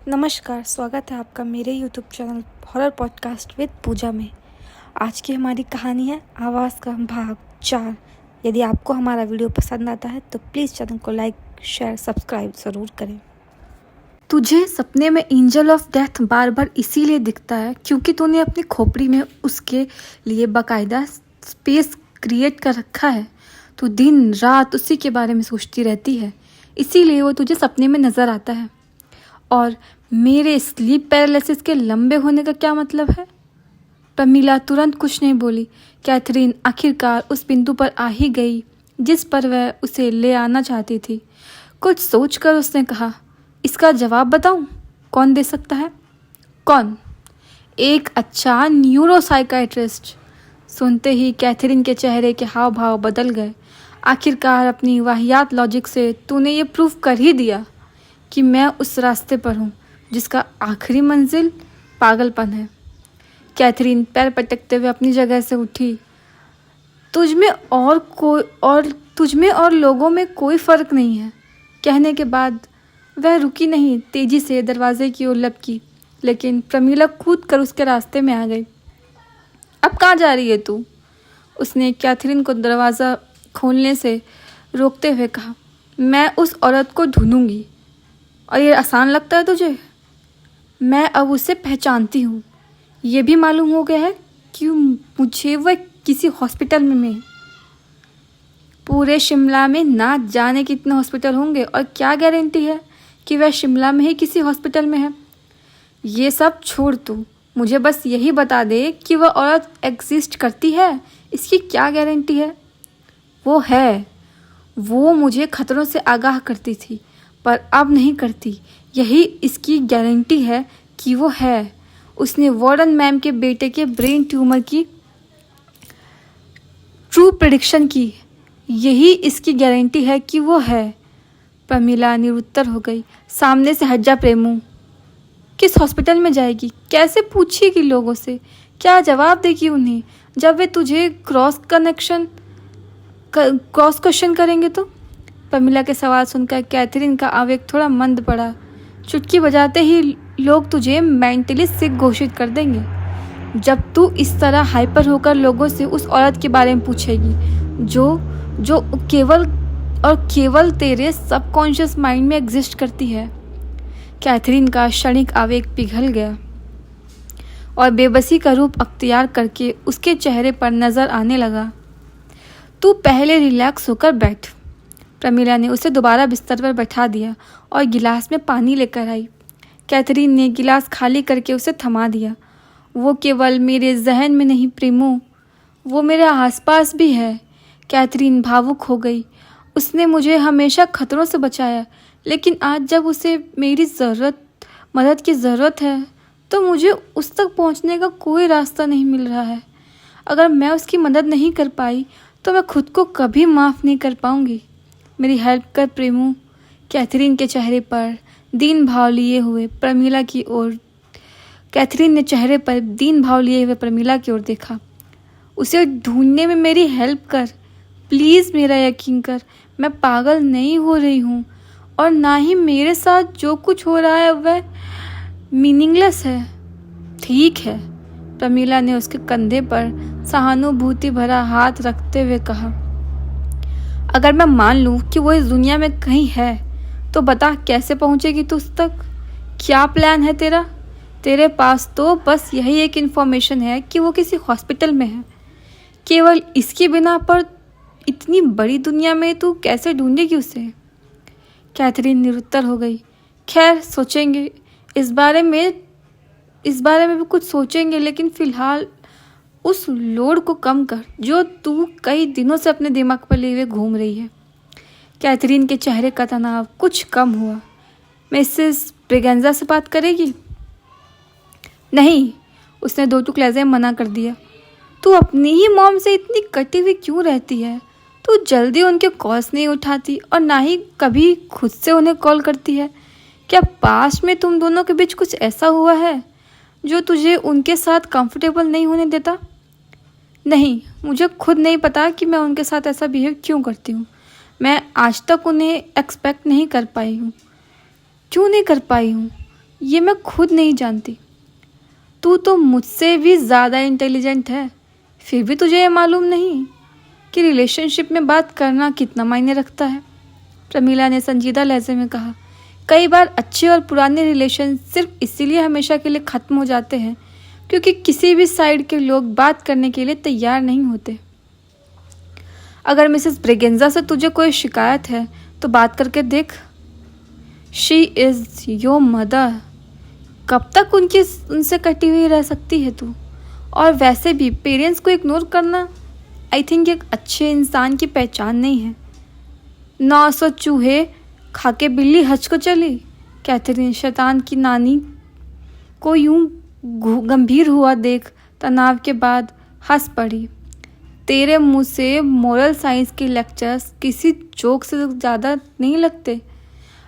नमस्कार, स्वागत है आपका मेरे YouTube channel horror podcast with Pooja में। आज की हमारी कहानी है आवाज़ का भाग 4। यदि आपको हमारा वीडियो पसंद आता है तो प्लीज़ चैनल को लाइक, शेयर, सब्सक्राइब ज़रूर करें। तुझे सपने में एंजल ऑफ डेथ बार बार इसीलिए दिखता है क्योंकि तूने अपनी खोपड़ी में उसके लिए बाकायदा स्पेस क्रिएट कर रखा है। तू दिन रात उसी के बारे में सोचती रहती है, इसीलिए वो तुझे सपने में नज़र आता है। और मेरे स्लीप पैरालिसिस के लंबे होने का क्या मतलब है? प्रमीला तुरंत कुछ नहीं बोली। कैथरीन आखिरकार उस बिंदु पर आ ही गई जिस पर वह उसे ले आना चाहती थी। कुछ सोचकर उसने कहा, इसका जवाब बताऊं? कौन दे सकता है? कौन? एक अच्छा न्यूरोसाइकाइट्रिस्ट। सुनते ही कैथरीन के चेहरे के हाव भाव बदल गए। आखिरकार अपनी वाहियात लॉजिक से तूने ये प्रूव कर ही दिया कि मैं उस रास्ते पर हूँ जिसका आखिरी मंजिल पागलपन है। कैथरीन पैर पटकते हुए अपनी जगह से उठी। तुझमें और लोगों में कोई फ़र्क नहीं है। कहने के बाद वह रुकी नहीं, तेजी से दरवाजे की ओर लपकी, लेकिन प्रमीला कूद कर उसके रास्ते में आ गई। अब कहाँ जा रही है तू? उसने कैथरीन को दरवाज़ा खोलने से रोकते हुए कहा। मैं उस औरत को ढूंढूंगी। और ये आसान लगता है तुझे? मैं अब उसे पहचानती हूँ। ये भी मालूम हो गया है कि मुझे वह किसी हॉस्पिटल में पूरे शिमला में ना जाने कितने हॉस्पिटल होंगे, और क्या गारंटी है कि वह शिमला में ही किसी हॉस्पिटल में है। ये सब छोड़, तू मुझे बस यही बता दे कि वह औरत एग्जिस्ट करती है। इसकी क्या गारंटी है? वो मुझे खतरों से आगाह करती थी, पर अब नहीं करती। यही इसकी गारंटी है कि वो है। उसने वार्डन मैम के बेटे के ब्रेन ट्यूमर की ट्रू प्रेडिक्शन की। यही इसकी गारंटी है कि वो है। प्रमीला निरुत्तर हो गई। सामने से हट जा प्रेमू। किस हॉस्पिटल में जाएगी? कैसे पूछेगी लोगों से? क्या जवाब देगी उन्हें जब वे तुझे क्रॉस क्वेश्चन करेंगे तो? प्रमीला के सवाल सुनकर कैथरीन का आवेग थोड़ा मंद पड़ा। चुटकी बजाते ही लोग तुझे मेंटली सिक घोषित कर देंगे जब तू इस तरह हाइपर होकर लोगों से उस औरत के बारे में पूछेगी जो केवल तेरे सबकॉन्शियस माइंड में एग्जिस्ट करती है। कैथरीन का क्षणिक आवेग पिघल गया और बेबसी का रूप अख्तियार करके उसके चेहरे पर नजर आने लगा। तू पहले रिलैक्स होकर बैठ। प्रमीला ने उसे दोबारा बिस्तर पर बैठा दिया और गिलास में पानी लेकर आई। कैथरीन ने गिलास खाली करके उसे थमा दिया। वो केवल मेरे जहन में नहीं प्रेमो, वो मेरे आसपास भी है। कैथरीन भावुक हो गई। उसने मुझे हमेशा खतरों से बचाया, लेकिन आज जब उसे मेरी मदद की ज़रूरत है तो मुझे उस तक पहुंचने का कोई रास्ता नहीं मिल रहा है। अगर मैं उसकी मदद नहीं कर पाई तो मैं खुद को कभी माफ़ नहीं कर पाऊंगी। मेरी हेल्प कर प्रेमू। कैथरीन के चेहरे पर दीन भाव लिए हुए प्रमीला की ओर प्रमीला की ओर देखा। उसे ढूंढने में मेरी हेल्प कर प्लीज़। मेरा यकीन कर, मैं पागल नहीं हो रही हूँ और ना ही मेरे साथ जो कुछ हो रहा है वह मीनिंगलेस है। ठीक है, प्रमीला ने उसके कंधे पर सहानुभूति भरा हाथ रखते हुए कहा। अगर मैं मान लूँ कि वो इस दुनिया में कहीं है तो बता, कैसे पहुँचेगी तू उस तक? क्या प्लान है तेरा? तेरे पास तो बस यही एक इन्फॉर्मेशन है कि वो किसी हॉस्पिटल में है। केवल इसके बिना पर इतनी बड़ी दुनिया में तू कैसे ढूंढेगी उसे? कैथरीन निरुत्तर हो गई। खैर, सोचेंगे इस बारे में भी कुछ सोचेंगे, लेकिन फिलहाल उस लोड को कम कर जो तू कई दिनों से अपने दिमाग पर लिए हुए घूम रही है। कैथरीन के चेहरे का तनाव कुछ कम हुआ। मिसेस ब्रिगेंजा से बात करेगी? नहीं, उसने 2 टुक लहजे मना कर दिया। तू अपनी ही मॉम से इतनी कटी हुई क्यों रहती है? तू जल्दी उनके कॉल्स नहीं उठाती और ना ही कभी खुद से उन्हें कॉल करती है। क्या पास्ट में तुम दोनों के बीच कुछ ऐसा हुआ है जो तुझे उनके साथ कंफर्टेबल नहीं होने देता? नहीं, मुझे खुद नहीं पता कि मैं उनके साथ ऐसा बिहेव क्यों करती हूँ। मैं आज तक उन्हें एक्सपेक्ट नहीं कर पाई हूँ। क्यों नहीं कर पाई हूँ? ये मैं खुद नहीं जानती। तू तो मुझसे भी ज़्यादा इंटेलिजेंट है, फिर भी तुझे ये मालूम नहीं कि रिलेशनशिप में बात करना कितना मायने रखता है। प्रमीला ने संजीदा लहजे में कहा। कई बार अच्छे और पुराने रिलेशन सिर्फ इसीलिए हमेशा के लिए ख़त्म हो जाते हैं क्योंकि किसी भी साइड के लोग बात करने के लिए तैयार नहीं होते। अगर मिसेस ब्रेगेंजा से तुझे कोई शिकायत है तो बात करके देख। She is your mother. कब तक उनसे कटी हुई रह सकती है तू? और वैसे भी पेरेंट्स को इग्नोर करना आई थिंक एक अच्छे इंसान की पहचान नहीं है। 900 चूहे खा के बिल्ली हज को चली। कैथरीन शैतान की नानी को यूं गंभीर हुआ देख तनाव के बाद हंस पड़ी। तेरे मुंह से मोरल साइंस के लेक्चर्स किसी जोक से ज़्यादा नहीं लगते।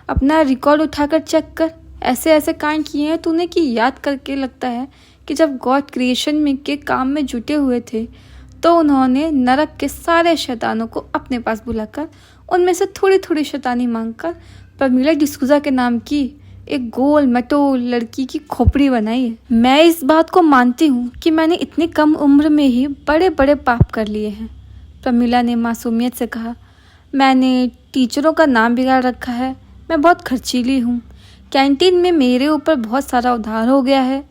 अपना रिकॉर्ड उठाकर चेक कर, ऐसे ऐसे कांड किए हैं तूने कि याद करके लगता है कि जब गॉड क्रिएशन में के काम में जुटे हुए थे तो उन्होंने नरक के सारे शैतानों को अपने पास बुलाकर उनमें से थोड़ी थोड़ी शैतानी मांगकर प्रमीला डिसूजा के नाम की एक गोल मटोल लड़की की खोपड़ी बनाई है। मैं इस बात को मानती हूँ कि मैंने इतनी कम उम्र में ही बड़े बड़े पाप कर लिए हैं। प्रमीला ने मासूमियत से कहा। मैंने टीचरों का नाम बिगाड़ रखा है। मैं बहुत खर्चीली हूँ। कैंटीन में मेरे ऊपर बहुत सारा उधार हो गया है।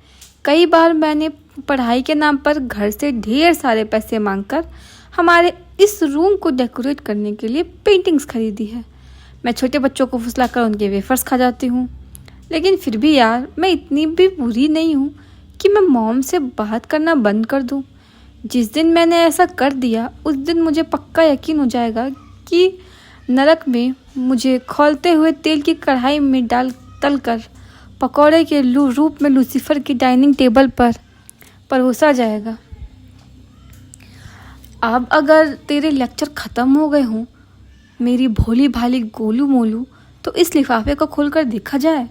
कई बार मैंने पढ़ाई के नाम पर घर से ढेर सारे पैसे मांगकर हमारे इस रूम को डेकोरेट करने के लिए पेंटिंग्स खरीदी है। मैं छोटे बच्चों को फुसलाकर उनके वेफर्स खा जाती हूँ। लेकिन फिर भी यार, मैं इतनी भी बुरी नहीं हूँ कि मैं मॉम से बात करना बंद कर दूँ। जिस दिन मैंने ऐसा कर दिया उस दिन मुझे पक्का यकीन हो जाएगा कि नरक में मुझे खौलते हुए तेल की कढ़ाई में डाल तलकर पकौड़े के रूप में लूसीफर की डाइनिंग टेबल पर परोसा जाएगा। अब अगर तेरे लेक्चर ख़त्म हो गए हों मेरी भोली भाली गोलू मोलू, तो इस लिफाफे को खोलकर देखा जाए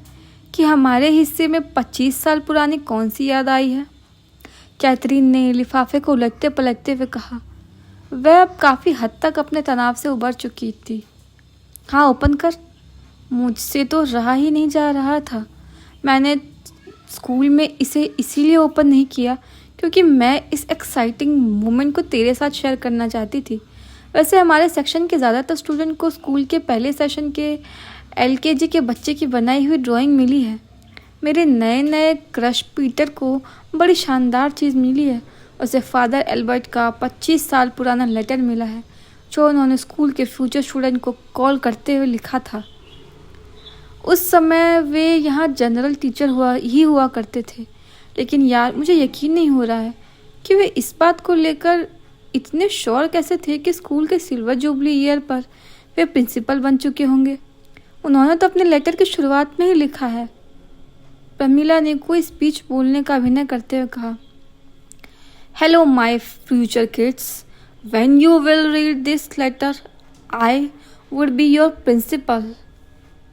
कि हमारे हिस्से में 25 साल पुरानी कौन सी याद आई है। कैथरीन ने लिफाफे को उलटते पलटते हुए कहा। वह अब काफ़ी हद तक अपने तनाव से उबर चुकी थी। हाँ, ओपन कर। मुझसे तो रहा ही नहीं जा रहा था। मैंने स्कूल में इसे इसीलिए ओपन नहीं किया क्योंकि मैं इस एक्साइटिंग मोमेंट को तेरे साथ शेयर करना चाहती थी। वैसे हमारे सेक्शन के ज़्यादातर स्टूडेंट को स्कूल के पहले सेशन के LKG के बच्चे की बनाई हुई ड्राइंग मिली है। मेरे नए नए क्रश पीटर को बड़ी शानदार चीज़ मिली है। उसे फादर एल्बर्ट का 25 साल पुराना लेटर मिला है जो उन्होंने स्कूल के फ्यूचर स्टूडेंट को कॉल करते हुए लिखा था। उस समय वे यहाँ जनरल टीचर हुआ करते थे। लेकिन यार, मुझे यकीन नहीं हो रहा है कि वे इस बात को लेकर इतने श्योर कैसे थे कि स्कूल के सिल्वर जुबली ईयर पर वे प्रिंसिपल बन चुके होंगे। उन्होंने तो अपने लेटर की शुरुआत में ही लिखा है। प्रमीला ने कोई स्पीच बोलने का अभिनय करते हुए कहा। Hello my future kids, when you will read this letter I would be your principal.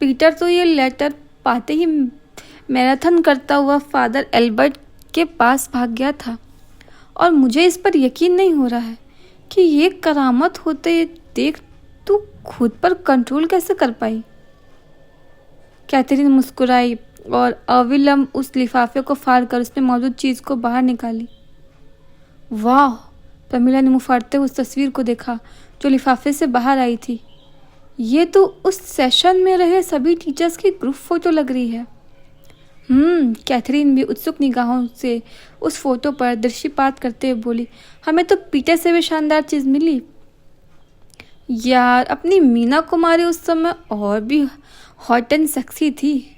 Peter तो ये लेटर पाते ही मैराथन करता हुआ फादर एल्बर्ट के पास भाग गया था और मुझे इस पर यकीन नहीं हो रहा है कि ये करामत होते देख तू खुद पर कंट्रोल कैसे कर पाई। कैथरीन मुस्कुराई और अविलंब उस लिफाफे को फाड़कर उसमें मौजूद चीज़ को बाहर निकाली। वाह! प्रमीला ने मुँह फाड़ते हुए उस तस्वीर को देखा जो लिफाफे से बाहर आई थी। ये तो उस सेशन में रहे सभी टीचर्स की ग्रुप फोटो लग रही है। कैथरीन भी उत्सुक निगाहों से उस फोटो पर दृष्टिपात करते हुए बोली। हमें तो पीटर से भी शानदार चीज़ मिली। यार, अपनी मीना कुमारी उस समय और भी हॉट एंड सेक्सी थी।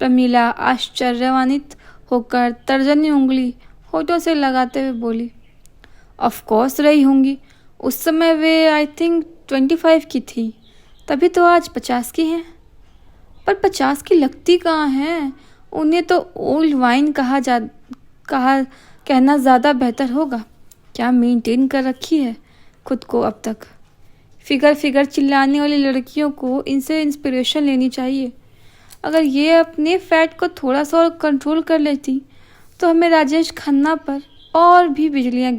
प्रमीला आश्चर्यवान्वित होकर तर्जनी उंगली होठों से लगाते हुए बोली। ऑफ कोर्स रही होंगी। उस समय वे आई थिंक 25 की थी, तभी तो आज 50 की हैं। पर 50 की लगती कहाँ हैं? उन्हें तो ओल्ड वाइन कहना ज़्यादा बेहतर होगा। क्या मेंटेन कर रखी है खुद को अब तक। फिगर चिल्लाने वाली लड़कियों को इनसे इंस्पिरेशन लेनी चाहिए। अगर ये अपने फैट को थोड़ा सा और कंट्रोल कर लेती तो हमारे राजेश खन्ना पर और भी बिजलियाँ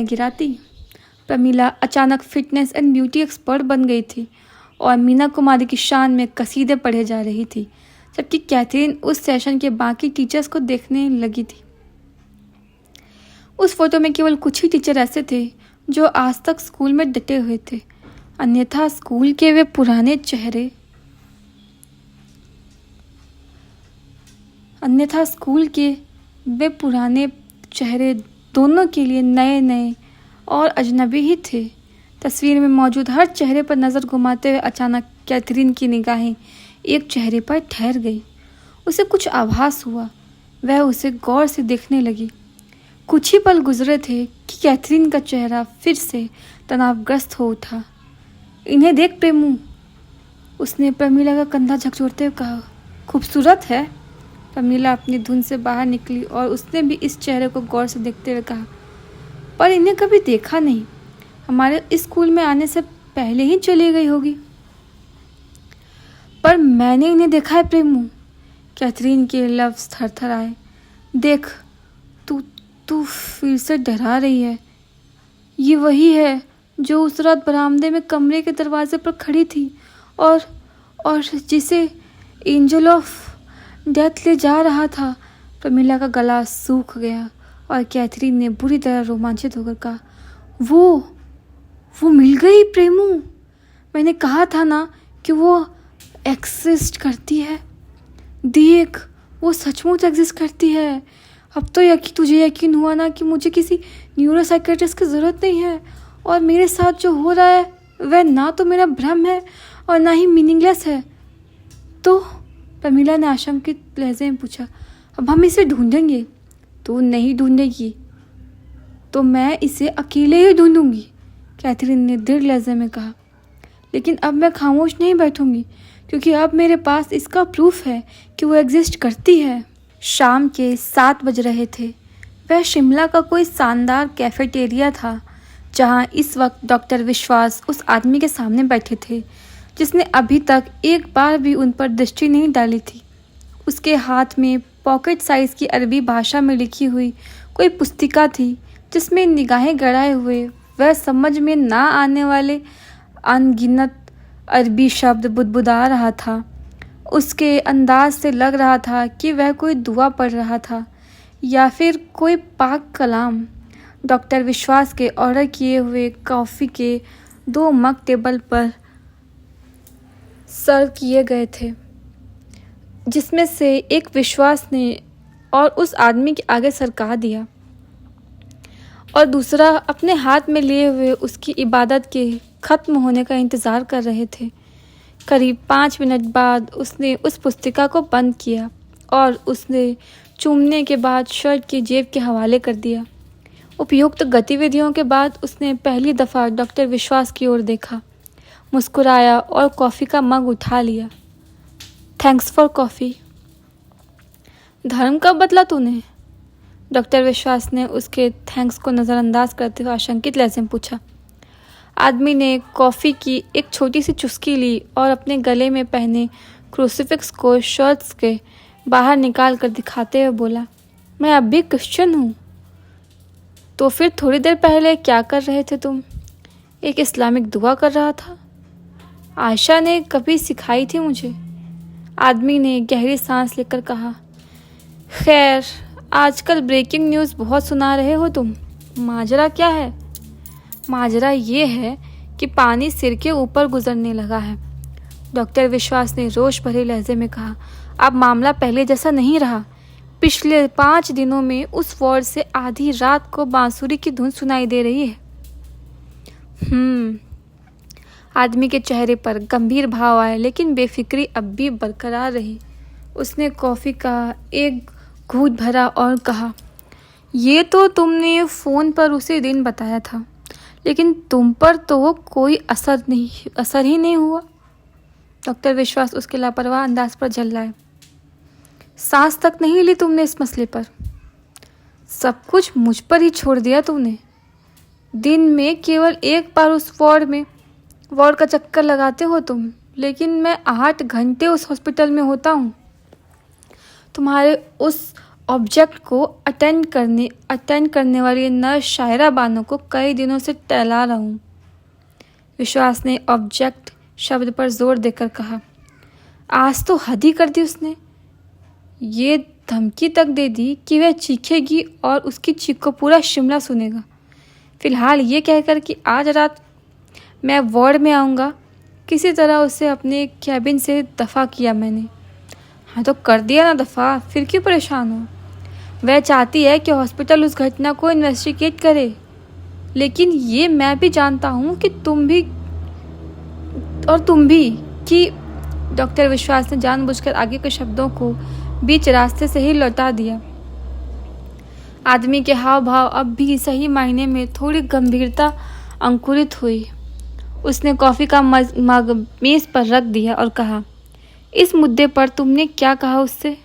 गिराती। प्रमीला अचानक फिटनेस एंड ब्यूटी एक्सपर्ट बन गई थी। और मीना कुमारी की शान में कसीदे पढ़े जा रही थी, जबकि कैथरीन उस सेशन के बाकी टीचर्स को देखने लगी थी। उस फोटो में केवल कुछ ही टीचर ऐसे थे जो आज तक स्कूल में डटे हुए थे, अन्यथा स्कूल के वे पुराने चेहरे दोनों के लिए नए नए और अजनबी ही थे। तस्वीर में मौजूद हर चेहरे पर नज़र घुमाते हुए अचानक कैथरीन की निगाहें एक चेहरे पर ठहर गई। उसे कुछ आभास हुआ, वह उसे गौर से देखने लगी। कुछ ही पल गुजरे थे कि कैथरीन का चेहरा फिर से तनावग्रस्त हो उठा। इन्हें देख प्रेमू, उसने प्रमीला का कंधा झकझोरते हुए कहा। खूबसूरत है। प्रमीला अपनी धुन से बाहर निकली और उसने भी इस चेहरे को गौर से देखते हुए कहा, पर इन्हें कभी देखा नहीं, हमारे इस स्कूल में आने से पहले ही चली गई होगी। पर मैंने इन्हें देखा है प्रेमू। कैथरीन के लफ्ज़ थरथर आए। देख, तू फिर से डरा रही है। ये वही है जो उस रात बरामदे में कमरे के दरवाजे पर खड़ी थी और जिसे एंजल ऑफ डेथ ले जा रहा था। प्रमीला का गला सूख गया और कैथरीन ने बुरी तरह रोमांचित होकर कहा, वो मिल गई प्रेमू। मैंने कहा था ना कि वो एग्जिस्ट करती है। देख, वो सचमुच एग्जिस्ट करती है। अब तो तुझे यकीन हुआ ना कि मुझे किसी न्यूरोसाइकेट्रिस्ट की ज़रूरत नहीं है, और मेरे साथ जो हो रहा है वह ना तो मेरा भ्रम है और ना ही मीनिंगलेस है। तो प्रमीला ने आशंकित लहजे में पूछा, अब हम इसे ढूंढेंगे? तू नहीं ढूंढेगी तो मैं इसे अकेले ही ढूंढूंगी, कैथरीन ने दृढ़ लहजे में कहा। लेकिन अब मैं खामोश नहीं बैठूंगी, क्योंकि अब मेरे पास इसका प्रूफ है कि वो एग्जिस्ट करती है। शाम के 7 बज रहे थे। वह शिमला का कोई शानदार कैफेटेरिया था, जहां इस वक्त डॉक्टर विश्वास उस आदमी के सामने बैठे थे जिसने अभी तक एक बार भी उन पर दृष्टि नहीं डाली थी। उसके हाथ में पॉकेट साइज़ की अरबी भाषा में लिखी हुई कोई पुस्तिका थी, जिसमें निगाहें गड़ाए हुए वह समझ में ना आने वाले अनगिनत अरबी शब्द बुदबुदा रहा था। उसके अंदाज से लग रहा था कि वह कोई दुआ पढ़ रहा था या फिर कोई पाक कलाम। डॉक्टर विश्वास के ऑर्डर किए हुए कॉफ़ी के 2 मग टेबल पर सर्व किए गए थे, जिसमें से एक विश्वास ने और उस आदमी के आगे सरका दिया और दूसरा अपने हाथ में लिए हुए उसकी इबादत के ख़त्म होने का इंतज़ार कर रहे थे। करीब 5 मिनट बाद उसने उस पुस्तिका को बंद किया और उसने चूमने के बाद शर्ट की जेब के हवाले कर दिया। उपयुक्त गतिविधियों के बाद उसने पहली दफ़ा डॉक्टर विश्वास की ओर देखा, मुस्कुराया और कॉफ़ी का मग उठा लिया। Thanks for coffee. धर्म कब बदला तूने? डॉक्टर विश्वास ने उसके थैंक्स को नज़रअंदाज करते हुए आशंकित लहजे में पूछा। आदमी ने कॉफ़ी की एक छोटी सी चुस्की ली और अपने गले में पहने क्रूसीफिक्स को शर्ट्स के बाहर निकाल कर दिखाते हुए बोला, मैं अब भी क्रिश्चियन हूँ। तो फिर थोड़ी देर पहले क्या कर रहे थे तुम? एक इस्लामिक दुआ कर रहा था। आयशा ने कभी सिखाई थी मुझे। आदमी ने गहरी सांस लेकर कहा। खैर, आजकल ब्रेकिंग न्यूज़ बहुत सुना रहे हो तुम। माजरा क्या है? माजरा ये है कि पानी सिर के ऊपर गुजरने लगा है। डॉक्टर विश्वास ने रोष भरे लहजे में कहा। अब मामला पहले जैसा नहीं रहा। पिछले 5 दिनों में उस वार्ड से आधी रात को बांसुरी की धुन सुनाई दे रही है। आदमी के चेहरे पर गंभीर भाव आए, लेकिन बेफिक्री अब भी बरकरार रही। उसने कॉफ़ी का एक घूंट भरा और कहा, ये तो तुमने फ़ोन पर उसी दिन बताया था, लेकिन तुम पर तो कोई असर ही नहीं हुआ। डॉक्टर विश्वास उसके लापरवाह अंदाज पर झल्लाए। सांस तक नहीं ली तुमने इस मसले पर। सब कुछ मुझ पर ही छोड़ दिया तुमने। दिन में केवल एक बार उस वार्ड का चक्कर लगाते हो तुम, लेकिन मैं 8 घंटे उस हॉस्पिटल में होता हूँ। तुम्हारे उस ऑब्जेक्ट को अटेंड करने वाली नर्स शायरा बानो को कई दिनों से टहला रहा हूँ। विश्वास ने ऑब्जेक्ट शब्द पर जोर देकर कहा। आज तो हद ही कर दी उसने। ये धमकी तक दे दी कि वह चीखेगी और उसकी चीख को पूरा शिमला सुनेगा। फिलहाल ये कहकर कि आज रात मैं वार्ड में आऊँगा, किसी तरह उसे अपने कैबिन से दफ़ा किया मैंने। हाँ तो कर दिया ना दफ़ा, फिर क्यों परेशान हो। वह चाहती है कि हॉस्पिटल उस घटना को इन्वेस्टिगेट करे, लेकिन ये मैं भी जानता हूँ कि तुम भी कि डॉक्टर विश्वास ने जानबूझकर आगे के शब्दों को बीच रास्ते से ही लौटा दिया। आदमी के हाव भाव अब भी सही मायने में थोड़ी गंभीरता अंकुरित हुई। उसने कॉफ़ी का मग मेज़ पर रख दिया और कहा, इस मुद्दे पर तुमने क्या कहा उससे?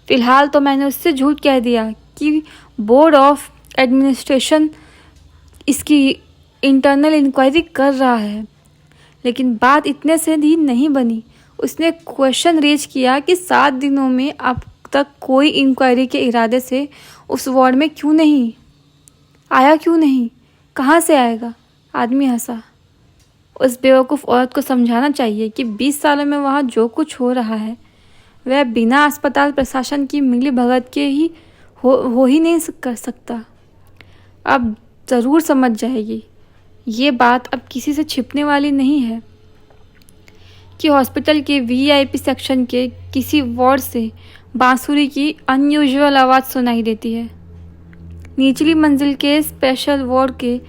फ़िलहाल तो मैंने उससे झूठ कह दिया कि बोर्ड ऑफ एडमिनिस्ट्रेशन इसकी इंटरनल इंक्वायरी कर रहा है, लेकिन बात इतने से ही नहीं बनी। उसने क्वेश्चन रेज किया कि 7 दिनों में अब तक कोई इंक्वायरी के इरादे से उस वार्ड में क्यों नहीं आया, कहाँ से आएगा? आदमी हंसा। उस बेवकूफ़ औरत को समझाना चाहिए कि 20 सालों में वहाँ जो कुछ हो रहा है वह बिना अस्पताल प्रशासन की मिली भगत के ही हो ही नहीं कर सकता। अब ज़रूर समझ जाएगी। ये बात अब किसी से छिपने वाली नहीं है कि हॉस्पिटल के वीआईपी सेक्शन के किसी वार्ड से बांसुरी की अनयूजुअल आवाज़ सुनाई देती है। निचली मंजिल के स्पेशल वार्ड के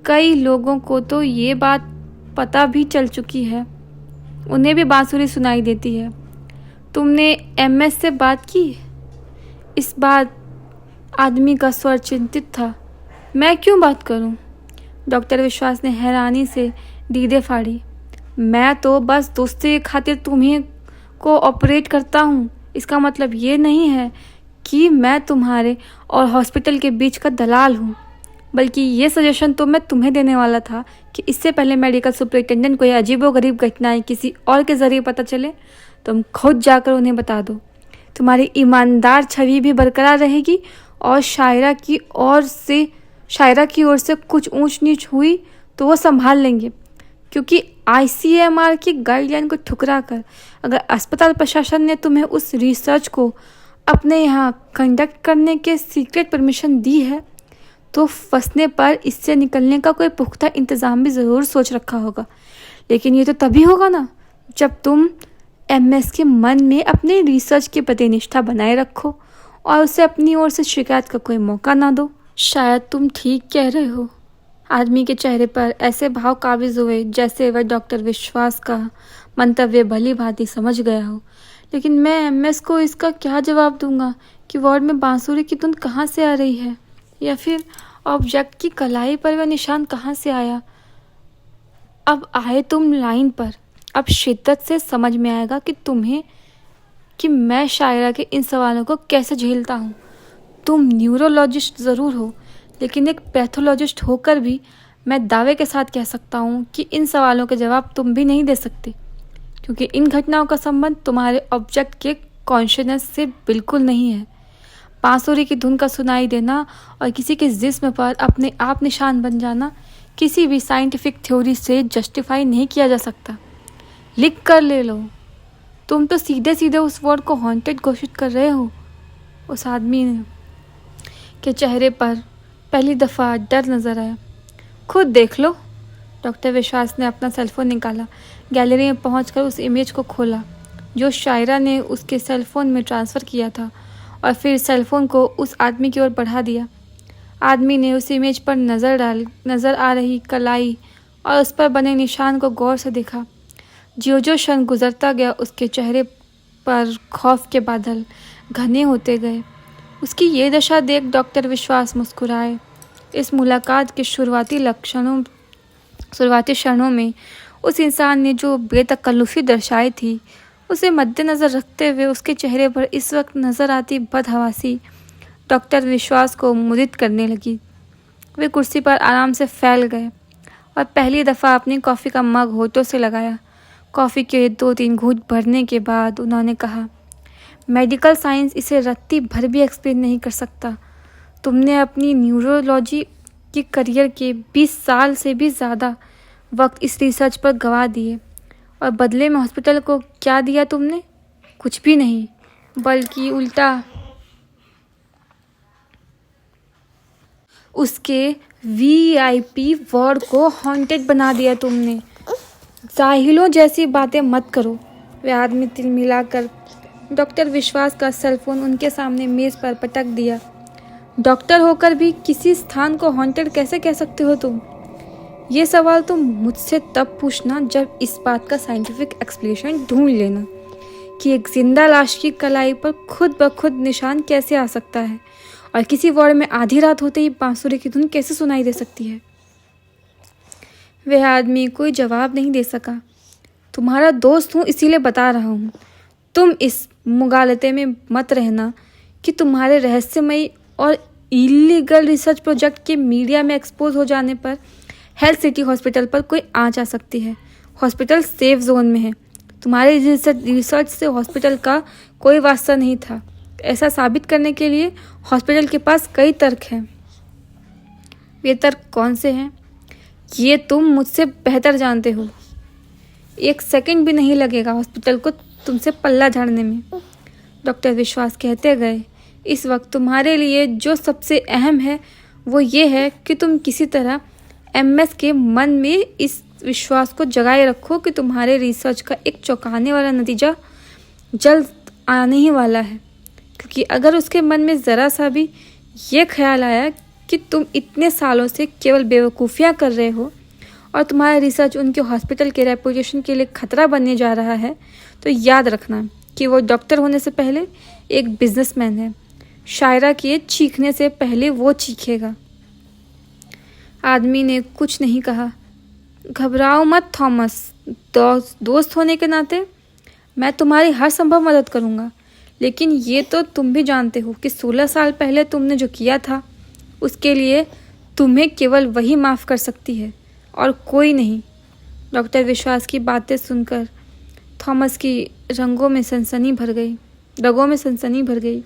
कई लोगों को तो ये बात पता भी चल चुकी है, उन्हें भी बांसुरी सुनाई देती है। तुमने एमएस से बात की? इस बात आदमी का स्वर चिंतित था। मैं क्यों बात करूं? डॉक्टर विश्वास ने हैरानी से दीदे फाड़ी। मैं तो बस दोस्ती की खातिर तुम्हें को ऑपरेट करता हूं। इसका मतलब ये नहीं है कि मैं तुम्हारे और हॉस्पिटल के बीच का दलाल हूं, बल्कि ये सजेशन तो मैं तुम्हें देने वाला था कि इससे पहले मेडिकल सुपरिटेंडेंट को यह अजीबोगरीब घटनाएं किसी और के ज़रिए पता चले, तुम खुद जाकर उन्हें बता दो। तुम्हारी ईमानदार छवि भी बरकरार रहेगी और शायरा की ओर से कुछ ऊंच नीच हुई तो वो संभाल लेंगे, क्योंकि आईसीएमआर की गाइडलाइन को ठुकरा कर अगर अस्पताल प्रशासन ने तुम्हें उस रिसर्च को अपने यहाँ कंडक्ट करने के सीक्रेट परमिशन दी है तो फंसने पर इससे निकलने का कोई पुख्ता इंतज़ाम भी ज़रूर सोच रखा होगा। लेकिन ये तो तभी होगा ना जब तुम एमएस के मन में अपने रिसर्च के प्रति निष्ठा बनाए रखो और उसे अपनी ओर से शिकायत का कोई मौका ना दो। शायद तुम ठीक कह रहे हो। आदमी के चेहरे पर ऐसे भाव काबिज हुए जैसे वह डॉक्टर विश्वास का मंतव्य भली भांति समझ गया हो। लेकिन मैं एमएस को इसका क्या जवाब दूंगा कि वार्ड में बांसुरी की धुन कहाँ से आ रही है, या फिर ऑब्जेक्ट की कलाई पर वह निशान कहाँ से आया? अब आए तुम लाइन पर, अब शिद्दत से समझ में आएगा कि मैं शायरा के इन सवालों को कैसे झेलता हूँ। तुम न्यूरोलॉजिस्ट ज़रूर हो, लेकिन एक पैथोलॉजिस्ट होकर भी मैं दावे के साथ कह सकता हूँ कि इन सवालों के जवाब तुम भी नहीं दे सकते, क्योंकि इन घटनाओं का संबंध तुम्हारे ऑब्जेक्ट के कॉन्शियसनेस से बिल्कुल नहीं है। बांसुरी की धुन का सुनाई देना और किसी के जिस्म पर अपने आप निशान बन जाना किसी भी साइंटिफिक थ्योरी से जस्टिफाई नहीं किया जा सकता। लिख कर ले लो। तुम तो सीधे सीधे उस वर्ड को हॉन्टेड घोषित कर रहे हो। उस आदमी के चेहरे पर पहली दफ़ा डर नज़र आया। खुद देख लो। डॉक्टर विश्वास ने अपना सेलफोन निकाला, गैलरी में पहुंचकर उस इमेज को खोला जो शायरा ने उसके सेलफोन में ट्रांसफ़र किया था, और फिर सेलफोन को उस आदमी की ओर बढ़ा दिया। आदमी ने उस इमेज पर नज़र आ रही कलाई और उस पर बने निशान को गौर से देखा। जो क्षण गुजरता गया उसके चेहरे पर खौफ के बादल घने होते गए। उसकी ये दशा देख डॉक्टर विश्वास मुस्कुराए। इस मुलाकात के शुरुआती क्षणों में उस इंसान ने जो बेतकल्लुफ़ी दर्शाई थी, उसे मद्देनज़र रखते हुए उसके चेहरे पर इस वक्त नज़र आती बदहवासी डॉक्टर विश्वास को मुदित करने लगी। वे कुर्सी पर आराम से फैल गए और पहली दफ़ा अपनी कॉफ़ी का मग होठों से लगाया। कॉफ़ी के 2-3 घूंट भरने के बाद उन्होंने कहा, मेडिकल साइंस इसे रत्ती भर भी एक्सप्लेन नहीं कर सकता। तुमने अपनी न्यूरोलॉजी के करियर के 20 साल से भी ज़्यादा वक्त इस रिसर्च पर गंवा दिए और बदले में हॉस्पिटल को क्या दिया तुमने? कुछ भी नहीं, बल्कि उल्टा उसके वीआईपी वार्ड को हॉन्टेड बना दिया तुमने। जाहिलों जैसी बातें मत करो। वे आदमी तिल मिलाकर डॉक्टर विश्वास का सेलफोन उनके सामने मेज पर पटक दिया। डॉक्टर होकर भी किसी स्थान को हॉन्टेड कैसे कह सकते हो तुम? ये सवाल तुम मुझसे तब पूछना जब इस बात का साइंटिफिक एक्सप्लेनेशन ढूंढ लेना कि एक जिंदा लाश की कलाई पर खुद ब खुद निशान कैसे आ सकता है और किसी वार्ड में आधी रात होते ही बांसुरी की धुन कैसे सुनाई दे सकती है। वह आदमी कोई जवाब नहीं दे सका। तुम्हारा दोस्त हूँ इसीलिए बता रहा हूँ। तुम इस मुगालते में मत रहना कि तुम्हारे रहस्यमयी और इलीगल रिसर्च प्रोजेक्ट के मीडिया में एक्सपोज हो जाने पर हेल्थ सिटी हॉस्पिटल पर कोई आँच आ सकती है। हॉस्पिटल सेफ जोन में है। तुम्हारे रिसर्च से हॉस्पिटल का कोई वास्ता नहीं था। ऐसा साबित करने के लिए हॉस्पिटल के पास कई तर्क हैं। वे तर्क कौन से हैं ये तुम मुझसे बेहतर जानते हो। 1 सेकंड भी नहीं लगेगा हॉस्पिटल को तुमसे पल्ला झाड़ने में, डॉक्टर विश्वास कहते गए। इस वक्त तुम्हारे लिए जो सबसे अहम है वो ये है कि तुम किसी तरह एमएस के मन में इस विश्वास को जगाए रखो कि तुम्हारे रिसर्च का एक चौंकाने वाला नतीजा जल्द आने ही वाला है। क्योंकि अगर उसके मन में ज़रा सा भी ये ख्याल आया कि तुम इतने सालों से केवल बेवकूफ़ियाँ कर रहे हो और तुम्हारा रिसर्च उनके हॉस्पिटल के रेपुटेशन के लिए खतरा बनने जा रहा है, तो याद रखना कि वो डॉक्टर होने से पहले एक बिजनेसमैन है। शायरा के चीखने से पहले वो चीखेगा। आदमी ने कुछ नहीं कहा। घबराओ मत थॉमस, दोस्त होने के नाते मैं तुम्हारी हर संभव मदद करूँगा। लेकिन ये तो तुम भी जानते हो कि 16 साल पहले तुमने जो किया था उसके लिए तुम्हें केवल वही माफ़ कर सकती है और कोई नहीं। डॉक्टर विश्वास की बातें सुनकर थॉमस की रगों में सनसनी भर गई।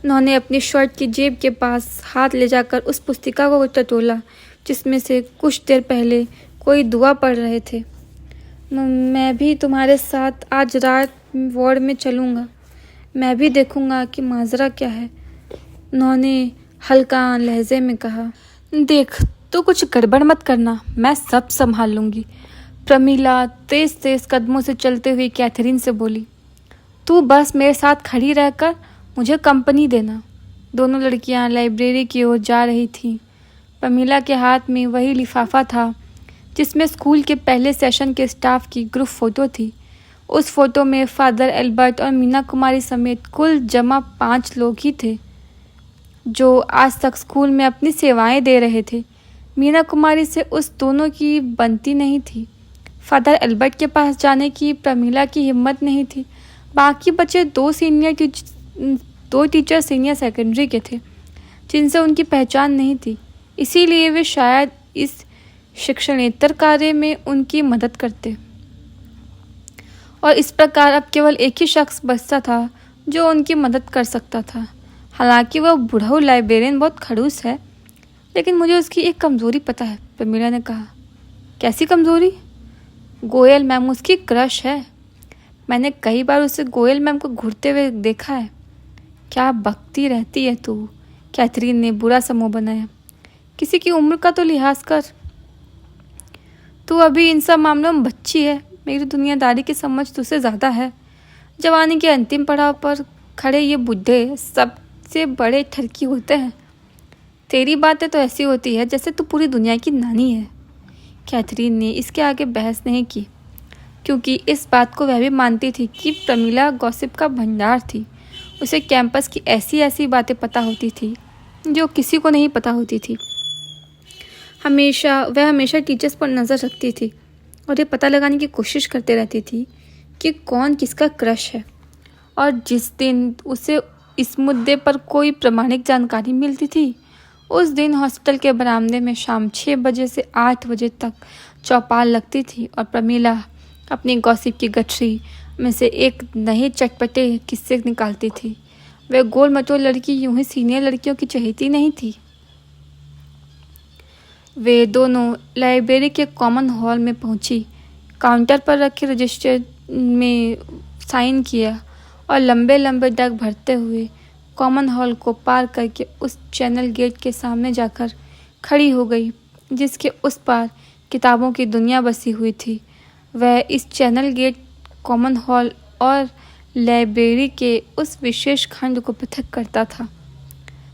उन्होंने अपनी शर्ट की जेब के पास हाथ ले जाकर उस पुस्तिका को टटोला जिसमें से कुछ देर पहले कोई दुआ पढ़ रहे थे। मैं भी तुम्हारे साथ आज रात वार्ड में चलूँगा। मैं भी देखूँगा कि माजरा क्या है, उन्होंने हल्का लहजे में कहा। देख, तो कुछ गड़बड़ मत करना, मैं सब संभाल लूँगी। प्रमीला तेज कदमों से चलते हुए कैथरीन से बोली। तू बस मेरे साथ खड़ी रहकर मुझे कंपनी देना। दोनों लड़कियां लाइब्रेरी की ओर जा रही थीं। प्रमीला के हाथ में वही लिफाफा था जिसमें स्कूल के पहले सेशन के स्टाफ की ग्रुप फ़ोटो थी। उस फोटो में फादर एल्बर्ट और मीना कुमारी समेत कुल जमा 5 लोग ही थे जो आज तक स्कूल में अपनी सेवाएं दे रहे थे। मीना कुमारी से उस दोनों की बनती नहीं थी। फादर एल्बर्ट के पास जाने की प्रमीला की हिम्मत नहीं थी। बाकी बचे 2 टीचर सीनियर सेकेंडरी के थे जिनसे उनकी पहचान नहीं थी, इसीलिए वे शायद इस शिक्षणेतर कार्य में उनकी मदद करते। और इस प्रकार अब केवल एक ही शख्स बचता था जो उनकी मदद कर सकता था। हालांकि वह बुढ़ऊ लाइब्रेरियन बहुत खड़ूस है, लेकिन मुझे उसकी एक कमज़ोरी पता है, प्रमीला ने कहा। कैसी कमज़ोरी? गोयल मैम उसकी क्रश है। मैंने कई बार उसे गोयल मैम को घूरते हुए देखा है। क्या बकती रहती है तू, कैथरीन ने बुरा सा मुंह बनाया। किसी की उम्र का तो लिहाज कर। तू अभी इन सब मामलों में बच्ची है। मेरी दुनियादारी की समझ तुझसे ज़्यादा है। जवानी के अंतिम पड़ाव पर खड़े ये बुढ़े सबसे बड़े ठरकी होते हैं। तेरी बातें तो ऐसी होती है जैसे तू पूरी दुनिया की नानी है। कैथरीन ने इसके आगे बहस नहीं की, क्योंकि इस बात को वह भी मानती थी कि प्रमीला गॉसिप का भंडार थी। उसे कैंपस की ऐसी बातें पता होती थी जो किसी को नहीं पता होती थी। वह हमेशा टीचर्स पर नज़र रखती थी और ये पता लगाने की कोशिश करते रहती थी कि कौन किसका क्रश है। और जिस दिन उसे इस मुद्दे पर कोई प्रामाणिक जानकारी मिलती थी, उस दिन हॉस्पिटल के बरामदे में शाम 6 बजे से 8 बजे तक चौपाल लगती थी और प्रमीला अपनी गॉसिप की गठरी में से एक नए चटपटे किस्से निकालती थी। वह गोल मटोल लड़की यूं ही सीनियर लड़कियों की चहेती नहीं थी। वे दोनों लाइब्रेरी के कॉमन हॉल में पहुंची काउंटर पर रखे रजिस्टर में साइन किया और लंबे लंबे डग भरते हुए कॉमन हॉल को पार करके उस चैनल गेट के सामने जाकर खड़ी हो गई जिसके उस पार किताबों की दुनिया बसी हुई थी। वह इस चैनल गेट, कॉमन हॉल और लाइब्रेरी के उस विशेष खंड को पृथक करता था।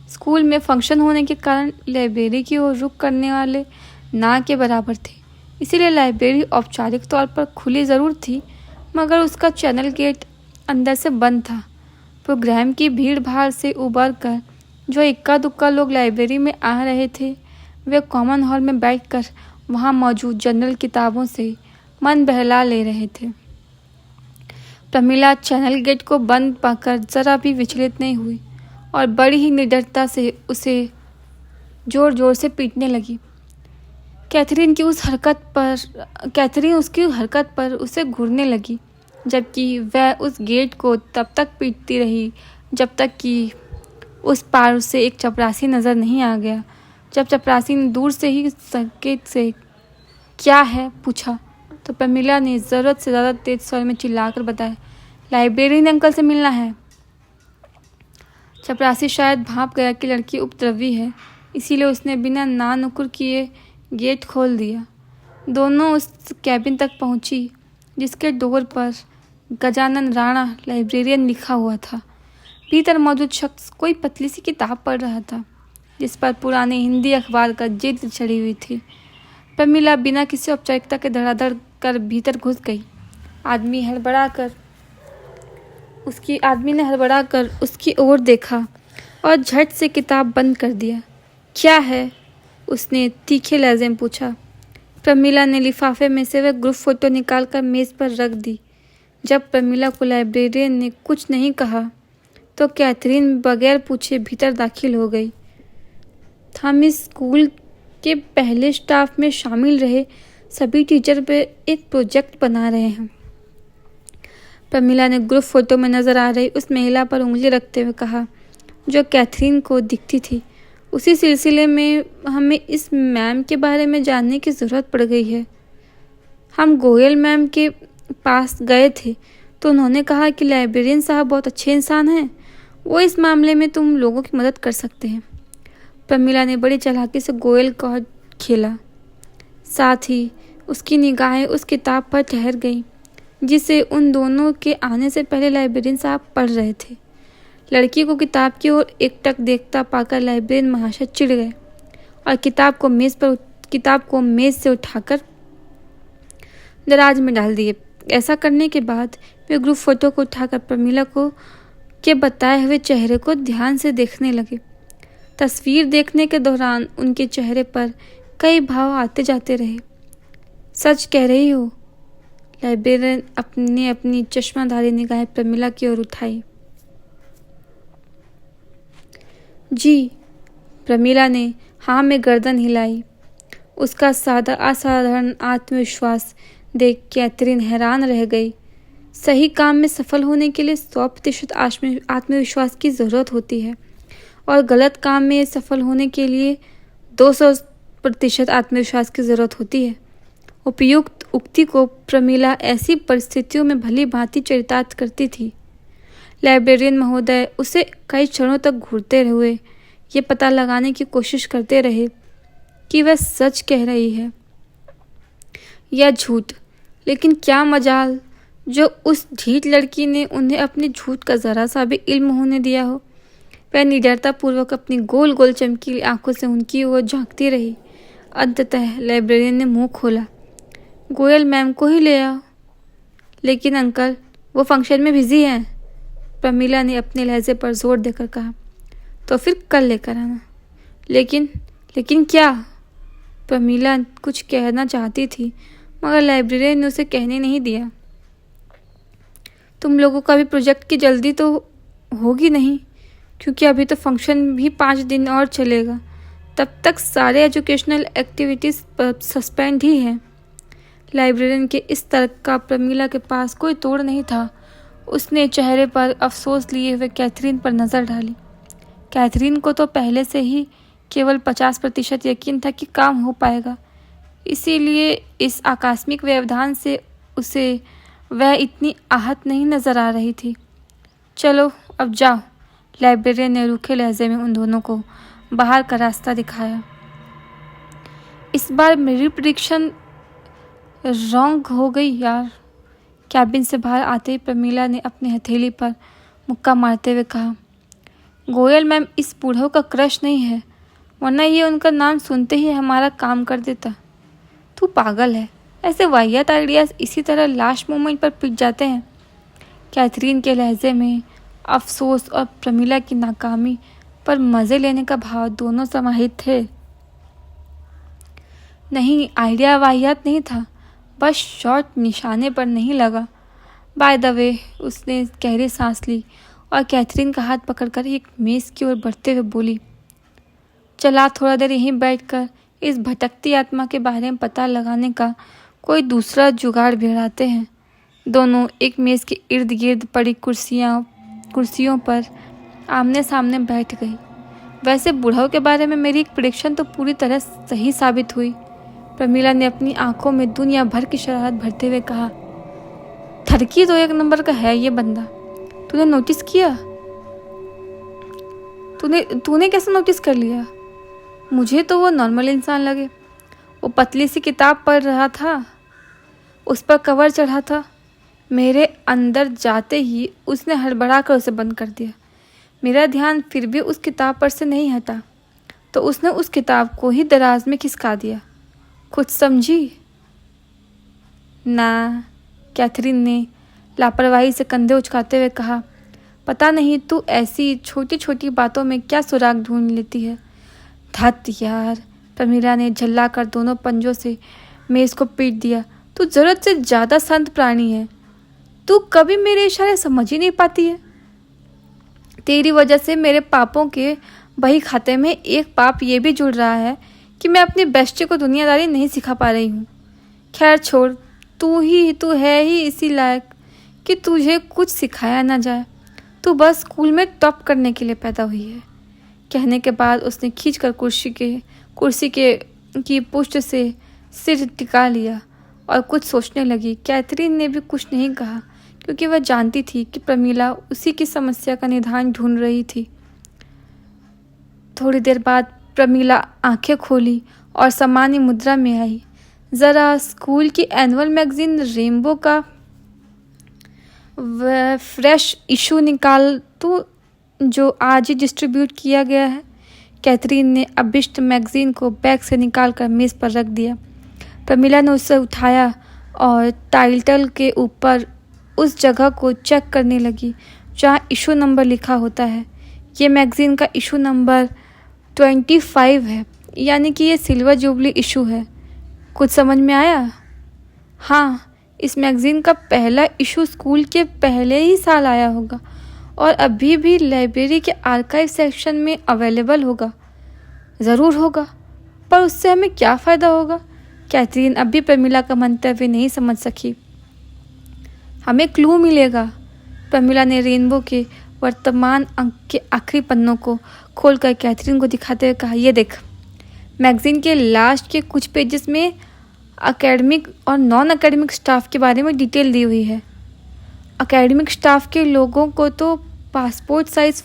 स्कूल में फंक्शन होने के कारण लाइब्रेरी की ओर रुख करने वाले ना के बराबर थे, इसीलिए लाइब्रेरी औपचारिक तौर पर खुली ज़रूर थी, मगर उसका चैनल गेट अंदर से बंद था। प्रोग्राम की भीड़ भाड़ से उबर कर जो इक्का दुक्का लोग लाइब्रेरी में आ रहे थे, वे कॉमन हॉल में बैठकर वहां मौजूद जनरल किताबों से मन बहला ले रहे थे। प्रमिला चैनल गेट को बंद पाकर जरा भी विचलित नहीं हुई और बड़ी ही निडरता से उसे जोर जोर से पीटने लगी। कैथरीन उसकी हरकत पर उसे घूरने लगी, जबकि वह उस गेट को तब तक पीटती रही जब तक कि उस पार उसे एक चपरासी नज़र नहीं आ गया। जब चपरासी ने दूर से ही संकेत से क्या है पूछा तो प्रमिला ने ज़रूरत से ज़्यादा तेज स्वर में चिल्लाकर बताया, लाइब्रेरियन अंकल से मिलना है। चपरासी शायद भाप गया कि लड़की उपद्रवी है, इसीलिए उसने बिना ना नुकुर किए गेट खोल दिया। दोनों उस कैबिन तक पहुंची जिसके डोर पर गजानन राणा लाइब्रेरियन लिखा हुआ था। भीतर मौजूद शख्स कोई पतली सी किताब पढ़ रहा था जिस पर पुराने हिंदी अखबार का जिल्द चढ़ी हुई थी। प्रमिला बिना किसी औपचारिकता के धड़ाधड़ कर भीतर घुस गई। आदमी ने हड़बड़ा कर उसकी ओर देखा और झट से किताब बंद कर दिया। क्या है? उसने तीखे लहजे में पूछा। प्रमिला ने लिफाफे में से वह ग्रुप फोटो निकालकर मेज पर रख दी। जब प्रमिला को लाइब्रेरियन ने कुछ नहीं कहा तो कैथरीन बगैर पूछे भीतर दाखिल हो गई। हम इस स्कूल के पहले स्टाफ में शामिल रहे सभी टीचर पे एक प्रोजेक्ट बना रहे हैं। प्रमिला ने ग्रुप फोटो में नजर आ रही उस महिला पर उंगली रखते हुए कहा जो कैथरीन को दिखती थी। उसी सिलसिले में हमें इस मैम के बारे में जानने की ज़रूरत पड़ गई है। हम गोयल मैम के पास गए थे तो उन्होंने कहा कि लाइब्रेरियन साहब बहुत अच्छे इंसान हैं, वो इस मामले में तुम लोगों की मदद कर सकते हैं। प्रमिला ने बड़ी चालाकी से गोयल कार्ड खेला, साथ ही उसकी निगाहें उस किताब पर ठहर गईं जिसे उन दोनों के आने से पहले लाइब्रेरियन साहब पढ़ रहे थे। लड़की को किताब की ओर एकटक देखता पाकर लाइब्रेरियन महाशय चिढ़ गए और किताब को मेज से उठाकर दराज में डाल दिए। ऐसा करने के बाद वे ग्रुप फोटो को उठाकर प्रमिला के बताए हुए चेहरे को ध्यान से देखने लगे। तस्वीर देखने के दौरान उनके चेहरे पर कई भाव आते जाते रहे। सच कह रही हो? लाइब्रेरियन अपनी चश्माधारी निगाहें प्रमिला की ओर उठाई। जी, प्रमिला ने हाँ में गर्दन हिलाई। उसका असाधारण आत्मविश्वास देख कैथरीन हैरान रह गई। सही काम में सफल होने के लिए 100% आत्मविश्वास की ज़रूरत होती है और गलत काम में सफल होने के लिए 200% आत्मविश्वास की ज़रूरत होती है। उपयुक्त उक्ति को प्रमिला ऐसी परिस्थितियों में भली भांति चरितार्थ करती थी। लाइब्रेरियन महोदय उसे कई क्षणों तक घूरते हुए ये पता लगाने की कोशिश करते रहे कि वह सच कह रही है या झूठ, लेकिन क्या मजाल जो उस ढीठ लड़की ने उन्हें अपने झूठ का ज़रा सा भी इल्म होने दिया हो। वह निडरतापूर्वक अपनी गोल गोल चमकीली आंखों से उनकी ओर झांकती रही। अंततः लाइब्रेरियन ने मुंह खोला, गोयल मैम को ही ले आओ। लेकिन अंकल, वो फंक्शन में बिजी हैं। प्रमिला ने अपने लहजे पर जोर देकर कहा। तो फिर कल लेकर आना। लेकिन क्या? प्रमिला कुछ कहना चाहती थी मगर लाइब्रेरियन ने उसे कहने नहीं दिया। तुम लोगों का भी प्रोजेक्ट की जल्दी तो होगी नहीं, क्योंकि अभी तो फंक्शन भी 5 दिन और चलेगा। तब तक सारे एजुकेशनल एक्टिविटीज़ सस्पेंड ही हैं। लाइब्रेरियन के इस तर्क का प्रमिला के पास कोई तोड़ नहीं था। उसने चेहरे पर अफसोस लिए हुए कैथरीन पर नज़र डाली। कैथरीन को तो पहले से ही केवल 50% यकीन था कि काम हो पाएगा, इसीलिए इस आकस्मिक व्यवधान से उसे वह इतनी आहत नहीं नज़र आ रही थी। चलो अब जाओ, लाइब्रेरियन ने रूखे लहजे में उन दोनों को बाहर का रास्ता दिखाया। इस बार मेरी प्रेडिक्शन रॉन्ग हो गई यार। कैबिन से बाहर आते ही प्रमीला ने अपनी हथेली पर मुक्का मारते हुए कहा, गोयल मैम इस बूढ़ों का क्रश नहीं है, वरना ये उनका नाम सुनते ही हमारा काम कर देता। तू पागल है, ऐसे वाहियात आइडियाज़ इसी तरह लास्ट मोमेंट पर पिट जाते हैं। कैथरीन के लहजे में अफसोस और प्रमीला की नाकामी पर मज़े लेने का भाव दोनों समाहित थे। नहीं, आइडिया वाहियात नहीं था, बस शॉट निशाने पर नहीं लगा। बाय द वे, उसने गहरी सांस ली और कैथरीन का हाथ पकड़कर एक मेज़ की ओर बढ़ते हुए बोली, चला थोड़ा देर यहीं बैठकर इस भटकती आत्मा के बारे में पता लगाने का कोई दूसरा जुगाड़ भिड़ाते हैं। दोनों एक मेज़ के इर्द गिर्द पड़ी कुर्सियों पर आमने सामने बैठ गई। वैसे बूढ़ों के बारे में मेरी एक प्रेडिक्शन तो पूरी तरह सही साबित हुई। प्रमीला ने अपनी आंखों में दुनिया भर की शरारत भरते हुए कहा, थरकी तो एक नंबर का है ये बंदा। तूने नोटिस किया? तूने कैसे नोटिस कर लिया? मुझे तो वो नॉर्मल इंसान लगे। वो पतली सी किताब पढ़ रहा था, उस पर कवर चढ़ा था। मेरे अंदर जाते ही उसने हड़बड़ा कर उसे बंद कर दिया। मेरा ध्यान फिर भी उस किताब पर से नहीं हटा, तो उसने उस किताब को ही दराज में खिसका दिया। कुछ समझी? ना, कैथरीन ने लापरवाही से कंधे उचकाते हुए कहा, पता नहीं तू ऐसी छोटी छोटी बातों में क्या सुराग ढूंढ लेती है। धत यार, प्रमीला ने झल्ला कर दोनों पंजों से मेज़ को पीट दिया। तू ज़रूरत से ज़्यादा संत प्राणी है। तू कभी मेरे इशारे समझ ही नहीं पाती है। तेरी वजह से मेरे पापों के बही खाते में एक पाप ये भी जुड़ रहा है कि मैं अपनी बेस्टी को दुनियादारी नहीं सिखा पा रही हूँ। खैर छोड़, तू है ही इसी लायक कि तुझे कुछ सिखाया ना जाए। तू बस स्कूल में टॉप करने के लिए पैदा हुई है। कहने के बाद उसने खींचकर कुर्सी की पुष्ट से सिर टिका लिया और कुछ सोचने लगी। कैथरीन ने भी कुछ नहीं कहा, क्योंकि वह जानती थी कि प्रमीला उसी की समस्या का निदान ढूंढ रही थी। थोड़ी देर बाद प्रमीला आंखें खोली और सामान्य मुद्रा में आई। ज़रा स्कूल की एनुअल मैगजीन रेनबो का वह फ्रेश इशू निकाल तो, जो आज ही डिस्ट्रीब्यूट किया गया है। कैथरीन ने अभिष्ट मैगजीन को बैग से निकालकर मेज़ पर रख दिया। प्रमीला ने उसे उठाया और टाइटल के ऊपर उस जगह को चेक करने लगी जहाँ इशू नंबर लिखा होता है। ये मैगज़ीन का इशू नंबर 25 है, यानी कि ये सिल्वर जुबली इशू है। कुछ समझ में आया? हाँ, इस मैगज़ीन का पहला इशू स्कूल के पहले ही साल आया होगा और अभी भी लाइब्रेरी के आर्काइव सेक्शन में अवेलेबल होगा। ज़रूर होगा, पर उससे हमें क्या फ़ायदा होगा? कैथरीन अभी प्रमीला का मंतव्य नहीं समझ सकी। हमें क्लू मिलेगा। प्रमीला ने रेनबो के वर्तमान अंक के आखिरी पन्नों को खोलकर कैथरीन को दिखाते हुए कहा, ये देख, मैगज़ीन के लास्ट के कुछ पेजेस में एकेडमिक और नॉन एकेडमिक स्टाफ के बारे में डिटेल दी हुई है। एकेडमिक स्टाफ के लोगों को तो पासपोर्ट साइज़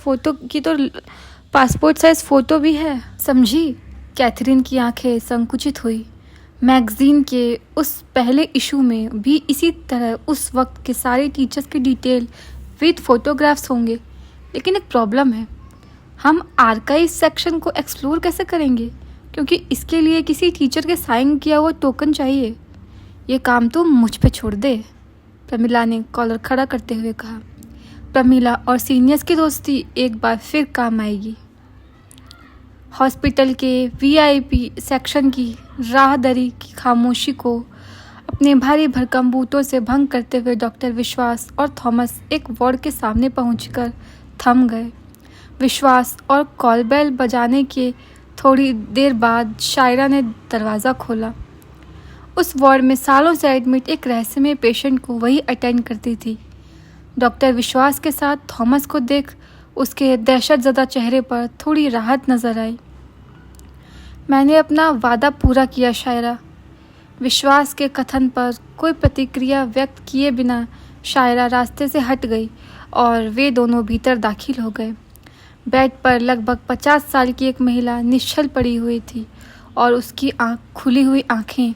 फ़ोटो भी है, समझी? कैथरीन की आंखें संकुचित हुई। मैगज़ीन के उस पहले इशू में भी इसी तरह उस वक्त के सारे टीचर्स की डिटेल विद फोटोग्राफ्स होंगे, लेकिन एक प्रॉब्लम है। हम आर्काइव सेक्शन को एक्सप्लोर कैसे करेंगे, क्योंकि इसके लिए किसी टीचर के साइन किया हुआ टोकन चाहिए। ये काम तो मुझ पे छोड़ दे, प्रमीला ने कॉलर खड़ा करते हुए कहा। प्रमीला और सीनियर्स की दोस्ती एक बार फिर काम आएगी। हॉस्पिटल के वीआईपी सेक्शन की राहदरी की खामोशी को अपने भारी भरकम बूटों से भंग करते हुए डॉक्टर विश्वास और थॉमस एक वार्ड के सामने पहुंचकर थम गए। विश्वास और कॉल बेल बजाने के थोड़ी देर बाद शायरा ने दरवाज़ा खोला। उस वार्ड में सालों से एडमिट एक रहस्यमय पेशेंट को वही अटेंड करती थी। डॉक्टर विश्वास के साथ थॉमस को देख उसके दहशतज़दा चेहरे पर थोड़ी राहत नज़र आई। मैंने अपना वादा पूरा किया शायरा। विश्वास के कथन पर कोई प्रतिक्रिया व्यक्त किए बिना शायरा रास्ते से हट गई और वे दोनों भीतर दाखिल हो गए। बेड पर लगभग 50 साल की एक महिला निश्चल पड़ी हुई थी और उसकी खुली हुई आंखें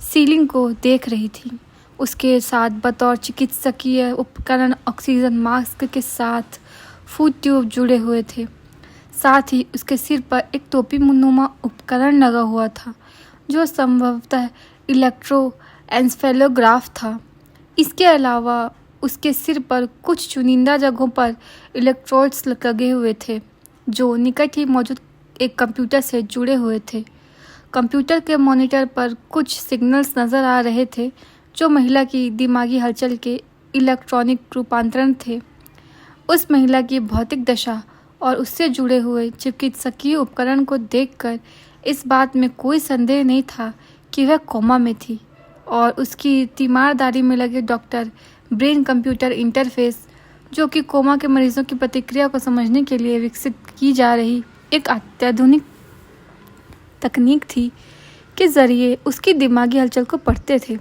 सीलिंग को देख रही थीं। उसके साथ बतौर चिकित्सकीय उपकरण ऑक्सीजन मास्क के साथ फूड ट्यूब जुड़े हुए थे। साथ ही उसके सिर पर एक टोपी नुमा उपकरण लगा हुआ था जो संभवतः इलेक्ट्रोएन्सेफेलोग्राफ था। इसके अलावा उसके सिर पर कुछ चुनिंदा जगहों पर इलेक्ट्रोड्स लगे हुए थे जो निकट ही मौजूद एक कंप्यूटर से जुड़े हुए थे। कंप्यूटर के मॉनिटर पर कुछ सिग्नल्स नज़र आ रहे थे जो महिला की दिमागी हलचल के इलेक्ट्रॉनिक रूपांतरण थे। उस महिला की भौतिक दशा और उससे जुड़े हुए चिकित्सकीय उपकरण को देखकर इस बात में कोई संदेह नहीं था कि वह कोमा में थी और उसकी तीमारदारी में लगे डॉक्टर ब्रेन कंप्यूटर इंटरफेस, जो कि कोमा के मरीजों की प्रतिक्रिया को समझने के लिए विकसित की जा रही एक अत्याधुनिक तकनीक थी, के ज़रिए उसकी दिमागी हलचल को पढ़ते थे।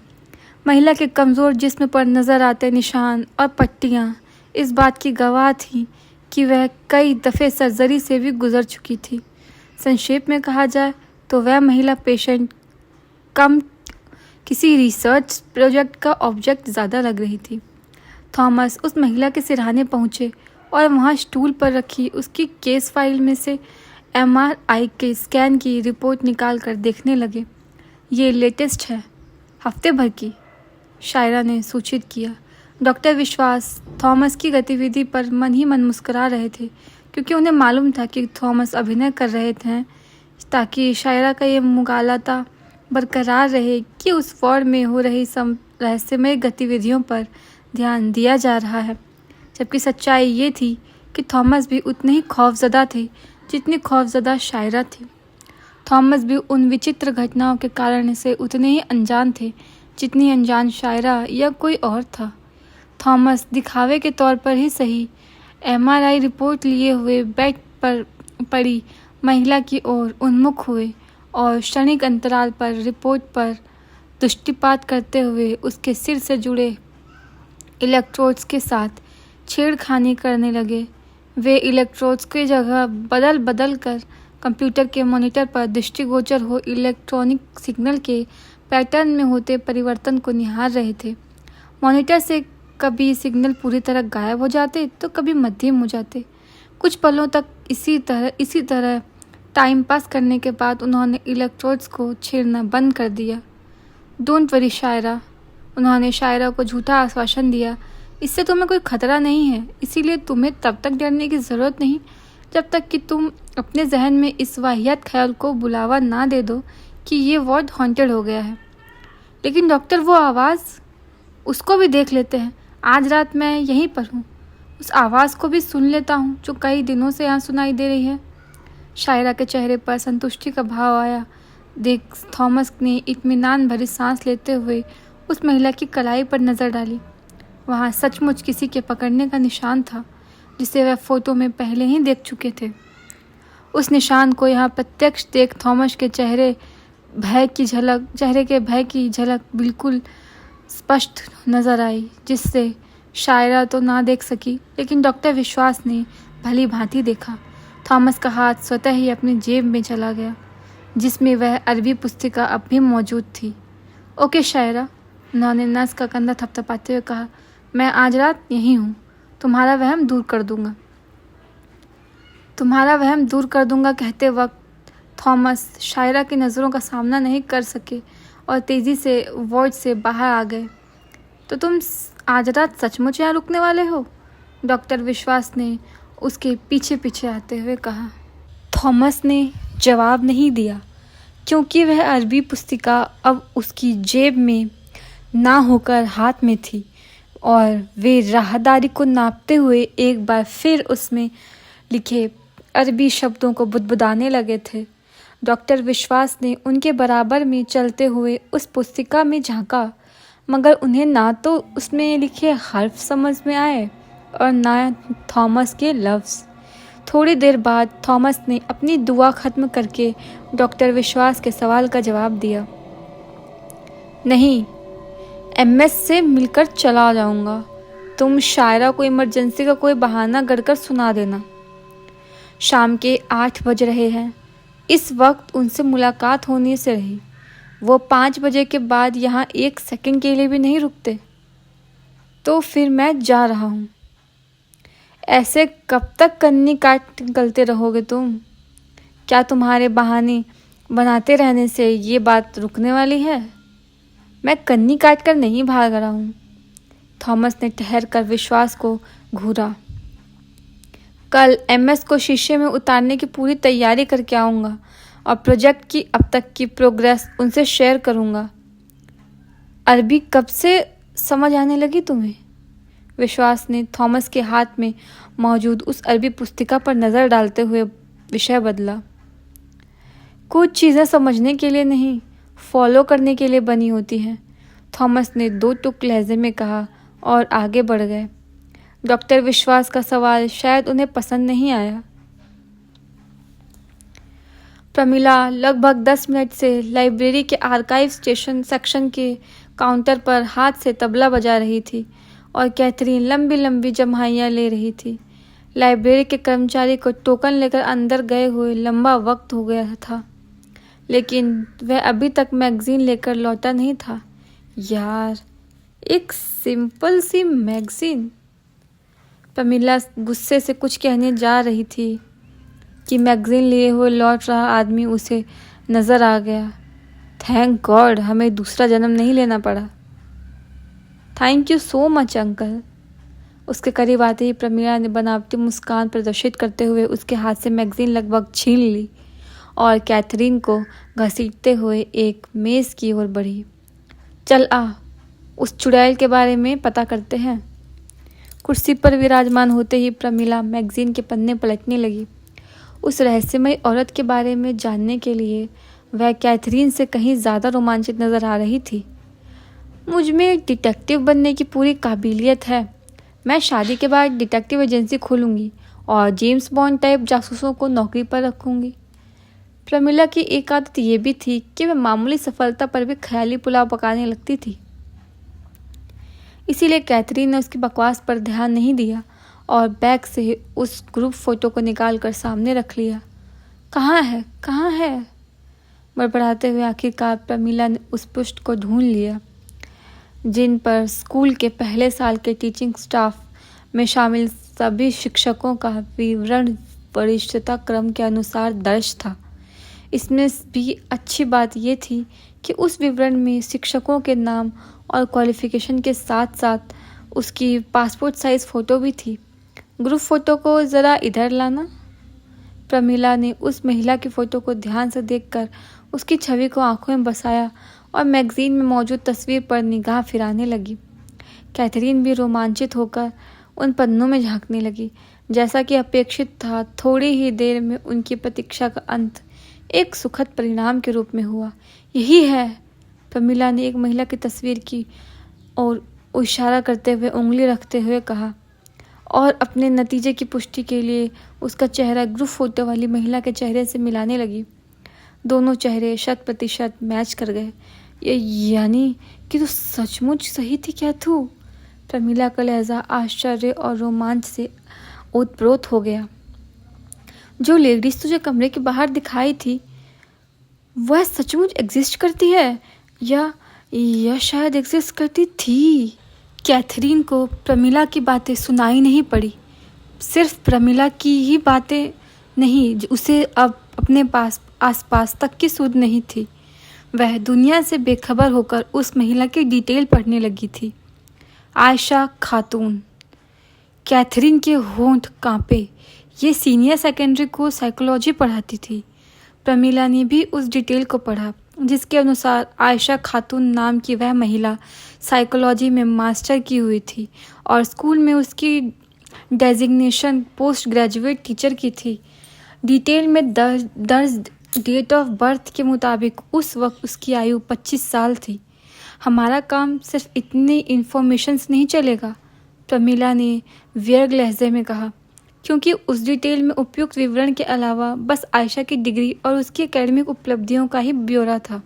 महिला के कमज़ोर जिस्म पर नज़र आते निशान और पट्टियाँ इस बात की गवाह थीं कि वह कई दफ़े सर्जरी से भी गुजर चुकी थी। संक्षेप में कहा जाए तो वह महिला पेशेंट कम किसी रिसर्च प्रोजेक्ट का ऑब्जेक्ट ज़्यादा लग रही थी। थॉमस उस महिला के सिरहाने पहुँचे और वहाँ स्टूल पर रखी उसकी केस फाइल में से MRI के स्कैन की रिपोर्ट निकाल कर देखने लगे। ये लेटेस्ट है, हफ्ते भर की, शायरा ने सूचित किया। डॉक्टर विश्वास थॉमस की गतिविधि पर मन ही मन मुस्कुरा रहे थे क्योंकि उन्हें मालूम था कि थॉमस अभिनय कर रहे थे ताकि शायरा का ये मुगालता बरकरार रहे कि उस वार्ड में हो रही रहस्यमय गतिविधियों पर ध्यान दिया जा रहा है। जबकि सच्चाई ये थी कि थॉमस भी उतने ही खौफजदा थे जितनी खौफजदा शायरा थी। थॉमस भी उन विचित्र घटनाओं के कारण से उतने ही अनजान थे जितनी अनजान शायरा या कोई और था। थॉमस दिखावे के तौर पर ही सही MRI रिपोर्ट लिए हुए बेड पर पड़ी महिला की ओर उन्मुख हुए और क्षणिक अंतराल पर रिपोर्ट पर दृष्टिपात करते हुए उसके सिर से जुड़े इलेक्ट्रोड्स के साथ छेड़खानी करने लगे। वे इलेक्ट्रोड्स की जगह बदल बदल कर कंप्यूटर के मॉनिटर पर दृष्टिगोचर हो इलेक्ट्रॉनिक सिग्नल के पैटर्न में होते परिवर्तन को निहार रहे थे। मॉनिटर से कभी सिग्नल पूरी तरह गायब हो जाते तो कभी मध्यम हो जाते। कुछ पलों तक इसी तरह टाइम पास करने के बाद उन्होंने इलेक्ट्रोड्स को छेड़ना बंद कर दिया। डोंट वरी शायरा, उन्होंने शायरा को झूठा आश्वासन दिया, इससे तुम्हें कोई खतरा नहीं है, इसीलिए तुम्हें तब तक डरने की ज़रूरत नहीं जब तक कि तुम अपने जहन में इस वाहियात ख्याल को बुलावा ना दे दो कि ये वार्ड हॉन्टेड हो गया है। लेकिन डॉक्टर, वो आवाज़, उसको भी देख लेते हैं। आज रात मैं यहीं पर हूँ, उस आवाज़ को भी सुन लेता हूँ जो कई दिनों से यहाँ सुनाई दे रही है। शायरा के चेहरे पर संतुष्टि का भाव आया। देख थॉमस ने इत्मीनान भरी सांस लेते हुए उस महिला की कलाई पर नज़र डाली। वहाँ सचमुच किसी के पकड़ने का निशान था जिसे वह फोटो में पहले ही देख चुके थे। उस निशान को यहाँ प्रत्यक्ष देख थॉमस के चेहरे के भय की झलक बिल्कुल स्पष्ट नज़र आई, जिससे शायरा तो ना देख सकी लेकिन डॉक्टर विश्वास ने भली भांति देखा। थॉमस का हाथ स्वतः ही अपनी जेब में चला गया जिसमें वह अरबी पुस्तिका अब भी मौजूद थी। ओके शायरा, उन्होंने नर्स का कंधा थपथपाते हुए कहा, मैं आज रात यहीं हूँ, तुम्हारा वहम दूर कर दूंगा। कहते वक्त थॉमस शायरा की नज़रों का सामना नहीं कर सके और तेज़ी से वार्ड से बाहर आ गए। तो तुम आज रात सचमुच यहाँ रुकने वाले हो? डॉक्टर विश्वास ने उसके पीछे पीछे आते हुए कहा। थॉमस ने जवाब नहीं दिया क्योंकि वह अरबी पुस्तिका अब उसकी जेब में ना होकर हाथ में थी और वे राहदारी को नापते हुए एक बार फिर उसमें लिखे अरबी शब्दों को बुदबुदाने लगे थे। डॉक्टर विश्वास ने उनके बराबर में चलते हुए उस पुस्तिका में झांका, मगर उन्हें ना तो उसमें लिखे हर्फ समझ में आए और ना थॉमस के लफ्ज़। थोड़ी देर बाद थॉमस ने अपनी दुआ ख़त्म करके डॉक्टर विश्वास के सवाल का जवाब दिया। नहीं, MS से मिलकर चला जाऊंगा। तुम शायरा को इमरजेंसी का कोई बहाना गढ़कर सुना देना। शाम के 8 बज रहे हैं। इस वक्त उनसे मुलाकात होने से रही। वो 5 बजे के बाद यहाँ 1 सेकंड के लिए भी नहीं रुकते। तो फिर मैं जा रहा हूँ। ऐसे कब तक कन्नी काट निकलते रहोगे तुम? क्या तुम्हारे बहाने बनाते रहने से ये बात रुकने वाली है? मैं कन्नी काट कर नहीं भाग रहा हूँ। थॉमस ने ठहर कर विश्वास को घूरा। कल MS को शीशे में उतारने की पूरी तैयारी करके आऊँगा और प्रोजेक्ट की अब तक की प्रोग्रेस उनसे शेयर करूँगा। अरबी कब से समझ आने लगी तुम्हें? विश्वास ने थॉमस के हाथ में मौजूद उस अरबी पुस्तिका पर नज़र डालते हुए विषय बदला। कुछ चीज़ें समझने के लिए नहीं, फॉलो करने के लिए बनी होती हैं, थॉमस ने 2 टुक लहजे में कहा और आगे बढ़ गए। डॉक्टर विश्वास का सवाल शायद उन्हें पसंद नहीं आया। प्रमिला लगभग 10 मिनट से लाइब्रेरी के आर्काइव स्टेशन सेक्शन के काउंटर पर हाथ से तबला बजा रही थी और कैथरीन लंबी लंबी जम्हाइयाँ ले रही थी। लाइब्रेरी के कर्मचारी को टोकन लेकर अंदर गए हुए लंबा वक्त हो गया था, लेकिन वह अभी तक मैगज़ीन लेकर लौटा नहीं था। यार, एक सिंपल सी मैगज़ीन। प्रमिला गुस्से से कुछ कहने जा रही थी कि मैगज़ीन लिए हुए लौट रहा आदमी उसे नज़र आ गया। थैंक गॉड हमें दूसरा जन्म नहीं लेना पड़ा। Thank you so much uncle. उसके करीब आते ही प्रमिला ने बनावटी मुस्कान प्रदर्शित करते हुए उसके हाथ से मैगज़ीन लगभग छीन ली और कैथरीन को घसीटते हुए एक मेज़ की ओर बढ़ी। चल आ, उस चुड़ैल के बारे में पता करते हैं। कुर्सी पर विराजमान होते ही प्रमिला मैगज़ीन के पन्ने पलटने लगी। उस रहस्यमयी औरत के बारे में जानने के लिए वह कैथरीन से कहीं ज़्यादा रोमांचित नज़र आ रही थी। मुझ में एक डिटेक्टिव बनने की पूरी काबिलियत है। मैं शादी के बाद डिटेक्टिव एजेंसी खोलूँगी और जेम्स बॉन्ड टाइप जासूसों को नौकरी पर रखूँगी। प्रमिला की एक आदत ये भी थी कि वह मामूली सफलता पर भी ख्याली पुलाव पकाने लगती थी। इसीलिए कैथरीन ने उसकी बकवास पर ध्यान नहीं दिया और बैग से उस ग्रुप फोटो को निकाल कर सामने रख लिया। कहाँ है, कहाँ है? बड़बड़ाते हुए आखिरकार प्रमिला ने उस पृष्ठ को ढूंढ लिया जिन पर स्कूल के पहले साल के टीचिंग स्टाफ में शामिल सभी शिक्षकों का विवरण वरिष्ठता क्रम के अनुसार दर्ज था। इसमें भी अच्छी बात यह थी कि उस विवरण में शिक्षकों के नाम और क्वालिफिकेशन के साथ साथ उसकी पासपोर्ट साइज़ फ़ोटो भी थी। ग्रुप फ़ोटो को ज़रा इधर लाना। प्रमिला ने उस महिला की फ़ोटो को ध्यान से देखकर उसकी छवि को आंखों में बसाया और मैगज़ीन में मौजूद तस्वीर पर निगाह फिराने लगी। कैथरीन भी रोमांचित होकर उन पन्नों में झांकने लगी। जैसा कि अपेक्षित था, थोड़ी ही देर में उनकी प्रतीक्षा का अंत एक सुखद परिणाम के रूप में हुआ। यही है, प्रमिला ने एक महिला की तस्वीर की और इशारा करते हुए उंगली रखते हुए कहा और अपने नतीजे की पुष्टि के लिए उसका चेहरा ग्रुप फोटो वाली महिला के चेहरे से मिलाने लगी। दोनों चेहरे 100% मैच कर गए। यानी कि तू सचमुच सही थी क्या तू? प्रमिला का लहजा आश्चर्य और रोमांच से ओतप्रोत हो गया। जो लेडीज तुझे कमरे के बाहर दिखाई थी वह सचमुच एग्जिस्ट करती है या शायद एग्जिस्ट करती थी। कैथरीन को प्रमिला की बातें सुनाई नहीं पड़ी। सिर्फ प्रमिला की ही बातें नहीं, उसे अब अपने पास आसपास तक की सुध नहीं थी। वह दुनिया से बेखबर होकर उस महिला की डिटेल पढ़ने लगी थी। आयशा खातून। कैथरीन के होंठ कांपे। ये सीनियर सेकेंडरी को साइकोलॉजी पढ़ाती थी। प्रमिला ने भी उस डिटेल को पढ़ा जिसके अनुसार आयशा खातून नाम की वह महिला साइकोलॉजी में मास्टर की हुई थी और स्कूल में उसकी डेजिग्नेशन पोस्ट ग्रेजुएट टीचर की थी। डिटेल में दर्ज डेट ऑफ बर्थ के मुताबिक उस वक्त उसकी आयु 25 साल थी। हमारा काम सिर्फ इतनी इन्फॉर्मेशन नहीं चलेगा, प्रमिला ने व्यर्ग लहजे में कहा, क्योंकि उस डिटेल में उपयुक्त विवरण के अलावा बस आयशा की डिग्री और उसकी एकेडमिक उपलब्धियों का ही ब्यौरा था।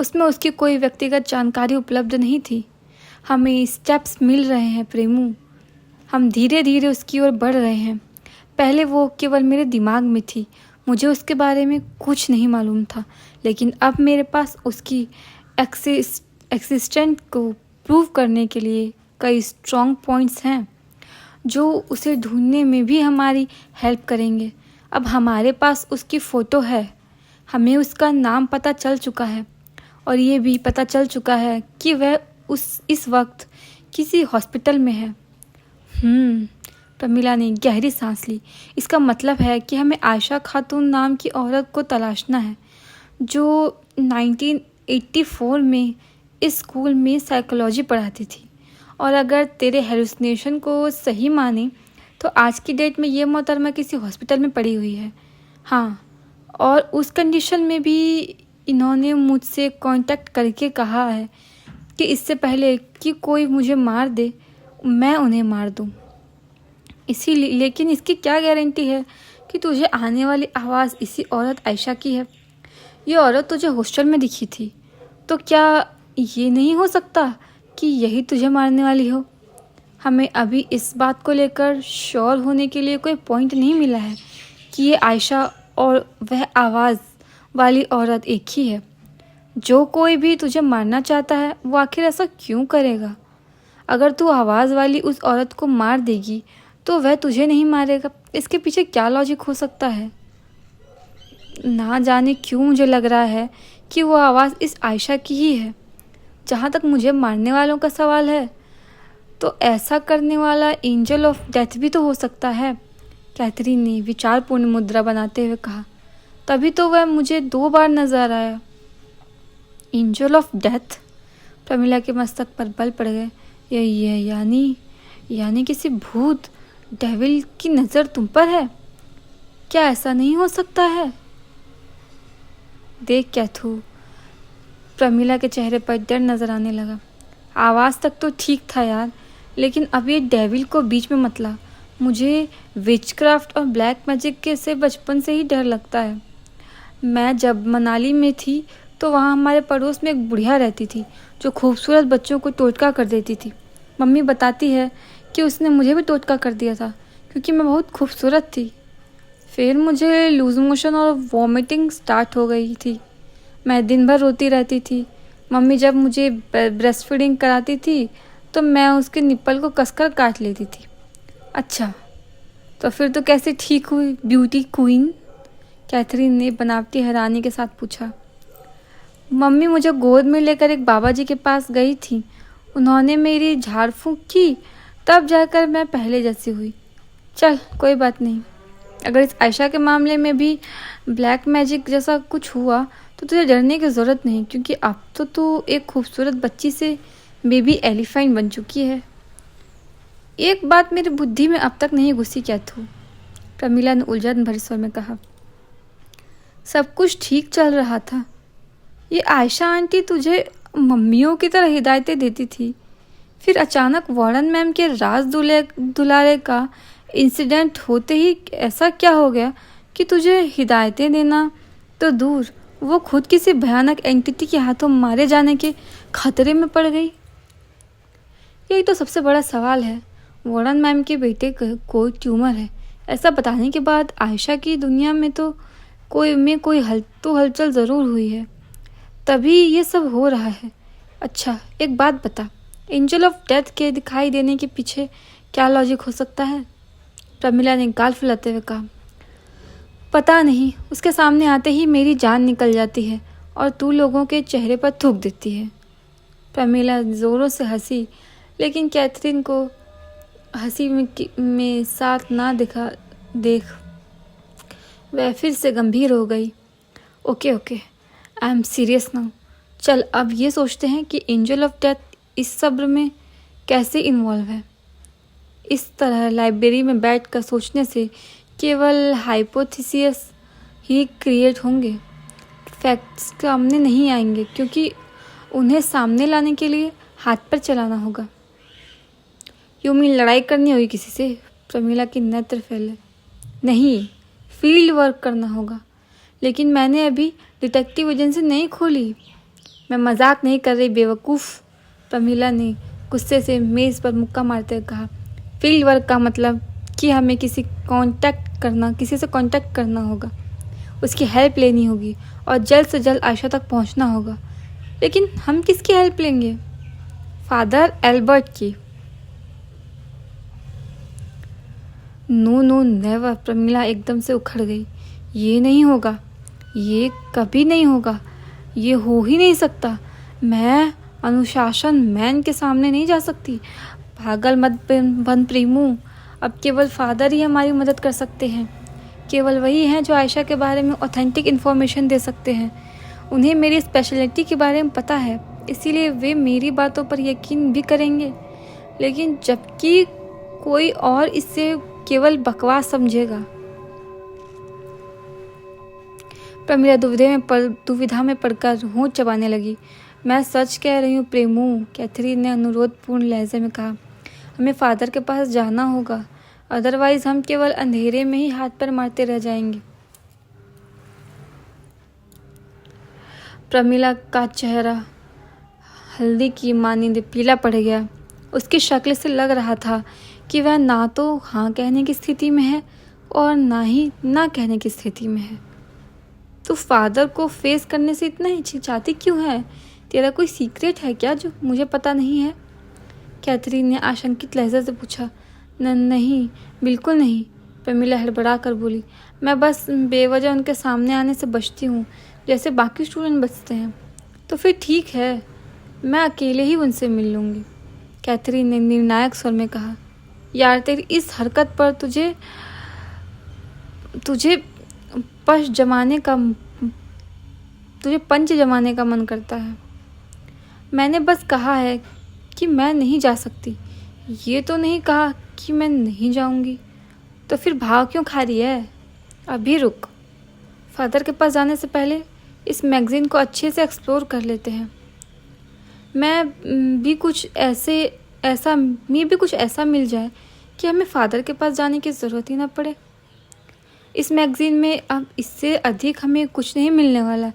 उसमें उसकी कोई व्यक्तिगत जानकारी उपलब्ध नहीं थी। हमें स्टेप्स मिल रहे हैं प्रेमू, हम धीरे धीरे उसकी ओर बढ़ रहे हैं। पहले वो केवल मेरे दिमाग में थी, मुझे उसके बारे में कुछ नहीं मालूम था, लेकिन अब मेरे पास उसकी एक्सिस्टेंट को प्रूव करने के लिए कई स्ट्रॉन्ग पॉइंट्स हैं जो उसे ढूंढने में भी हमारी हेल्प करेंगे। अब हमारे पास उसकी फ़ोटो है, हमें उसका नाम पता चल चुका है और ये भी पता चल चुका है कि वह इस वक्त किसी हॉस्पिटल में है। प्रमिला ने गहरी सांस ली। इसका मतलब है कि हमें आयशा खातून नाम की औरत को तलाशना है जो 1984 में इस स्कूल में साइकोलॉजी पढ़ाती थी। और अगर तेरे हेलुसिनेशन को सही माने तो आज की डेट में ये मोहतरमा किसी हॉस्पिटल में पड़ी हुई है। हाँ, और उस कंडीशन में भी इन्होंने मुझसे कांटेक्ट करके कहा है कि इससे पहले कि कोई मुझे मार दे मैं उन्हें मार दूं। इसीलिए, लेकिन इसकी क्या गारंटी है कि तुझे आने वाली आवाज़ इसी औरत आयशा की है? ये औरत तुझे हॉस्टल में दिखी थी, तो क्या ये नहीं हो सकता कि यही तुझे मारने वाली हो? हमें अभी इस बात को लेकर श्योर होने के लिए कोई पॉइंट नहीं मिला है कि ये आयशा और वह आवाज़ वाली औरत एक ही है। जो कोई भी तुझे मारना चाहता है वो आखिर ऐसा क्यों करेगा? अगर तू आवाज़ वाली उस औरत को मार देगी तो वह तुझे नहीं मारेगा। इसके पीछे क्या लॉजिक हो सकता है? ना जाने क्यों मुझे लग रहा है कि वो आवाज़ इस आयशा की ही है। जहाँ तक मुझे मारने वालों का सवाल है तो ऐसा करने वाला एंजल ऑफ डेथ भी तो हो सकता है, कैथरीन ने विचारपूर्ण मुद्रा बनाते हुए कहा। तभी तो वह मुझे 2 बार नजर आया। Angel of death? प्रमिला के मस्तक पर बल पड़ गए। यानी किसी भूत डेविल की नज़र तुम पर है? क्या ऐसा नहीं हो सकता है? देख कैथू, प्रमिला के चेहरे पर डर नजर आने लगा। आवाज़ तक तो ठीक था यार, लेकिन अब ये डेविल को बीच में मत ला। मुझे विचक्राफ्ट और ब्लैक मैजिक के से बचपन से ही डर लगता है। मैं जब मनाली में थी तो वहाँ हमारे पड़ोस में एक बुढ़िया रहती थी जो खूबसूरत बच्चों को टोटका कर देती थी। मम्मी बताती है कि उसने मुझे भी टोटका कर दिया था क्योंकि मैं बहुत खूबसूरत थी। फिर मुझे लूज मोशन और वॉमिटिंग स्टार्ट हो गई थी। मैं दिन भर रोती रहती थी। मम्मी जब मुझे ब्रेस्ट फीडिंग कराती थी तो मैं उसके निप्पल को कसकर काट लेती थी। अच्छा, तो फिर तो कैसे ठीक हुई ब्यूटी क्वीन? कैथरीन ने बनावटी हैरानी के साथ पूछा। मम्मी मुझे गोद में लेकर एक बाबा जी के पास गई थी। उन्होंने मेरी झाड़ फूंक की, तब जाकर मैं पहले जैसी हुई। चल कोई बात नहीं। अगर इस आयशा के मामले में भी ब्लैक मैजिक जैसा कुछ हुआ तो तुझे डरने की ज़रूरत नहीं, क्योंकि अब तो तू एक खूबसूरत बच्ची से बेबी एलिफेंट बन चुकी है। एक बात मेरी बुद्धि में अब तक नहीं घुसी क्या थू? प्रमिला ने उलझन भरे स्वर में कहा। सब कुछ ठीक चल रहा था। ये आयशा आंटी तुझे मम्मियों की तरह हिदायतें देती थी, फिर अचानक वार्डन मैम के राज दुलारे का इंसिडेंट होते ही ऐसा क्या हो गया कि तुझे हिदायतें देना तो दूर, वो खुद किसी भयानक एंटिटी के हाथों मारे जाने के खतरे में पड़ गई? यही तो सबसे बड़ा सवाल है। वार्डन मैम के बेटे को ट्यूमर है, ऐसा बताने के बाद आयशा की दुनिया में तो कोई हलचल ज़रूर हुई है, तभी ये सब हो रहा है। अच्छा एक बात बता, एंजल ऑफ डेथ के दिखाई देने के पीछे क्या लॉजिक हो सकता है? प्रमिला ने गाल फुलाते हुए कहा। पता नहीं, उसके सामने आते ही मेरी जान निकल जाती है और तू लोगों के चेहरे पर थूक देती है। प्रमिला ज़ोरों से हंसी, लेकिन कैथरीन को हंसी में साथ ना देख वह फिर से गंभीर हो गई। Okay I am serious now. चल अब ये सोचते हैं कि एंजल ऑफ डेथ इस सब्र में कैसे इन्वॉल्व है। इस तरह लाइब्रेरी में बैठकर सोचने से केवल हाइपोथेसिस ही क्रिएट होंगे, फैक्ट्स सामने नहीं आएंगे, क्योंकि उन्हें सामने लाने के लिए हाथ पर चलाना होगा। यूं मीन लड़ाई करनी होगी किसी से? प्रमिला की नेत्र फैले। नहीं, फील्ड वर्क करना होगा। लेकिन मैंने अभी डिटेक्टिव एजेंसी नहीं खोली। मैं मजाक नहीं कर रही बेवकूफ़, प्रमीला ने गुस्से से मेज़ पर मुक्का मारते हुए कहा। फील्ड वर्क का मतलब कि हमें किसी से कांटेक्ट करना होगा, उसकी हेल्प लेनी होगी और जल्द से जल्द आयशा तक पहुंचना होगा। लेकिन हम किसकी हेल्प लेंगे? फादर एल्बर्ट की। नो नो नेवर, प्रमीला एकदम से उखड़ गई। ये नहीं होगा, ये कभी नहीं होगा, ये हो ही नहीं सकता। मैं अनुशासन मैन के सामने नहीं जा सकती। पागल मत बन प्रेमू, अब केवल फादर ही हमारी मदद कर सकते हैं। केवल वही हैं जो आयशा के बारे में ऑथेंटिक इन्फॉर्मेशन दे सकते हैं। उन्हें मेरी स्पेशलिटी के बारे में पता है, इसीलिए वे मेरी बातों पर यकीन भी करेंगे। लेकिन जबकि कोई और इसे केवल बकवास समझेगा। प्रमीला दुविधा में पड़कर होंठ चबाने लगी। मैं सच कह रही हूँ प्रेमू, कैथरीन ने अनुरोधपूर्ण लहजे में कहा। हमें फादर के पास जाना होगा, अदरवाइज हम केवल अंधेरे में ही हाथ पैर मारते रह जाएंगे। प्रमीला का चेहरा हल्दी की मानिंद पीला पड़ गया। उसकी शक्ल से लग रहा था कि वह ना तो हाँ कहने की स्थिति में है और ना ही ना कहने की स्थिति में है। तू फादर को फेस करने से इतना हिचकिचाती क्यों है? तेरा कोई सीक्रेट है क्या जो मुझे पता नहीं है? कैथरीन ने आशंकित लहजे से पूछा। नहीं, बिल्कुल नहीं, प्रमीला हड़बड़ा कर बोली। मैं बस बेवजह उनके सामने आने से बचती हूँ, जैसे बाकी स्टूडेंट बचते हैं। तो फिर ठीक है, मैं अकेले ही उनसे मिल लूँगी, कैथरीन ने निर्णायक स्वर में कहा। यार, तेरी इस हरकत पर तुझे पंच जमाने का मन करता है। मैंने बस कहा है कि मैं नहीं जा सकती, ये तो नहीं कहा कि मैं नहीं जाऊंगी। तो फिर भाव क्यों खा रही है? अभी रुक, फादर के पास जाने से पहले इस मैगज़ीन को अच्छे से एक्सप्लोर कर लेते हैं। मैं भी कुछ ऐसा मिल जाए कि हमें फादर के पास जाने की ज़रूरत ही ना पड़े। इस मैगज़ीन में अब इससे अधिक हमें कुछ नहीं मिलने वाला।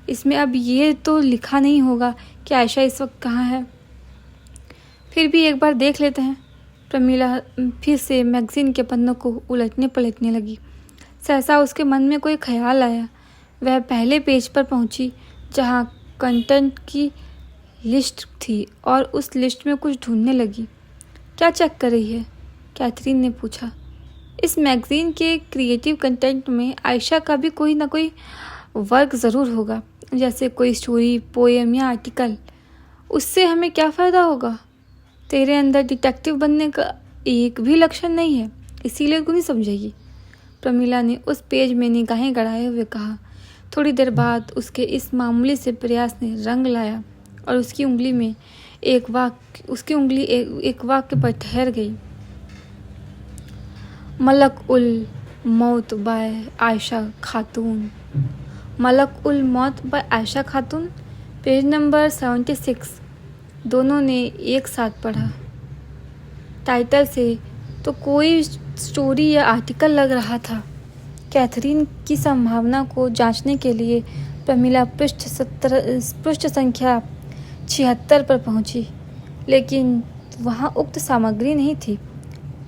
इसमें अब ये तो लिखा नहीं होगा कि आयशा इस वक्त कहाँ है। फिर भी एक बार देख लेते हैं। प्रमीला फिर से मैगज़ीन के पन्नों को उलटने पलटने लगी। सहसा उसके मन में कोई ख्याल आया। वह पहले पेज पर पहुंची जहां कंटेंट की लिस्ट थी और उस लिस्ट में कुछ ढूंढने लगी। क्या चेक कर रही है? कैथरीन ने पूछा। इस मैगज़ीन के क्रिएटिव कंटेंट में आयशा का भी कोई ना कोई वर्क ज़रूर होगा, जैसे कोई स्टोरी, पोएम या आर्टिकल। उससे हमें क्या फ़ायदा होगा? तेरे अंदर डिटेक्टिव बनने का एक भी लक्षण नहीं है, इसीलिए क्यों नहीं समझेगी? प्रमीला ने उस पेज में निगाहें गड़ाए हुए कहा। थोड़ी देर बाद उसके इस मामूली से प्रयास ने रंग लाया और उसकी उंगली एक वाक्य पर ठहर गई। मलक उल मौत बाय आयशा खातून। मलक उल मौत बाय आयशा खातून, पेज नंबर 76। दोनों ने एक साथ पढ़ा। टाइटल से तो कोई स्टोरी या आर्टिकल लग रहा था। कैथरीन की संभावना को जांचने के लिए प्रमीला पृष्ठ संख्या 76 पर पहुंची, लेकिन वहां उक्त सामग्री नहीं थी।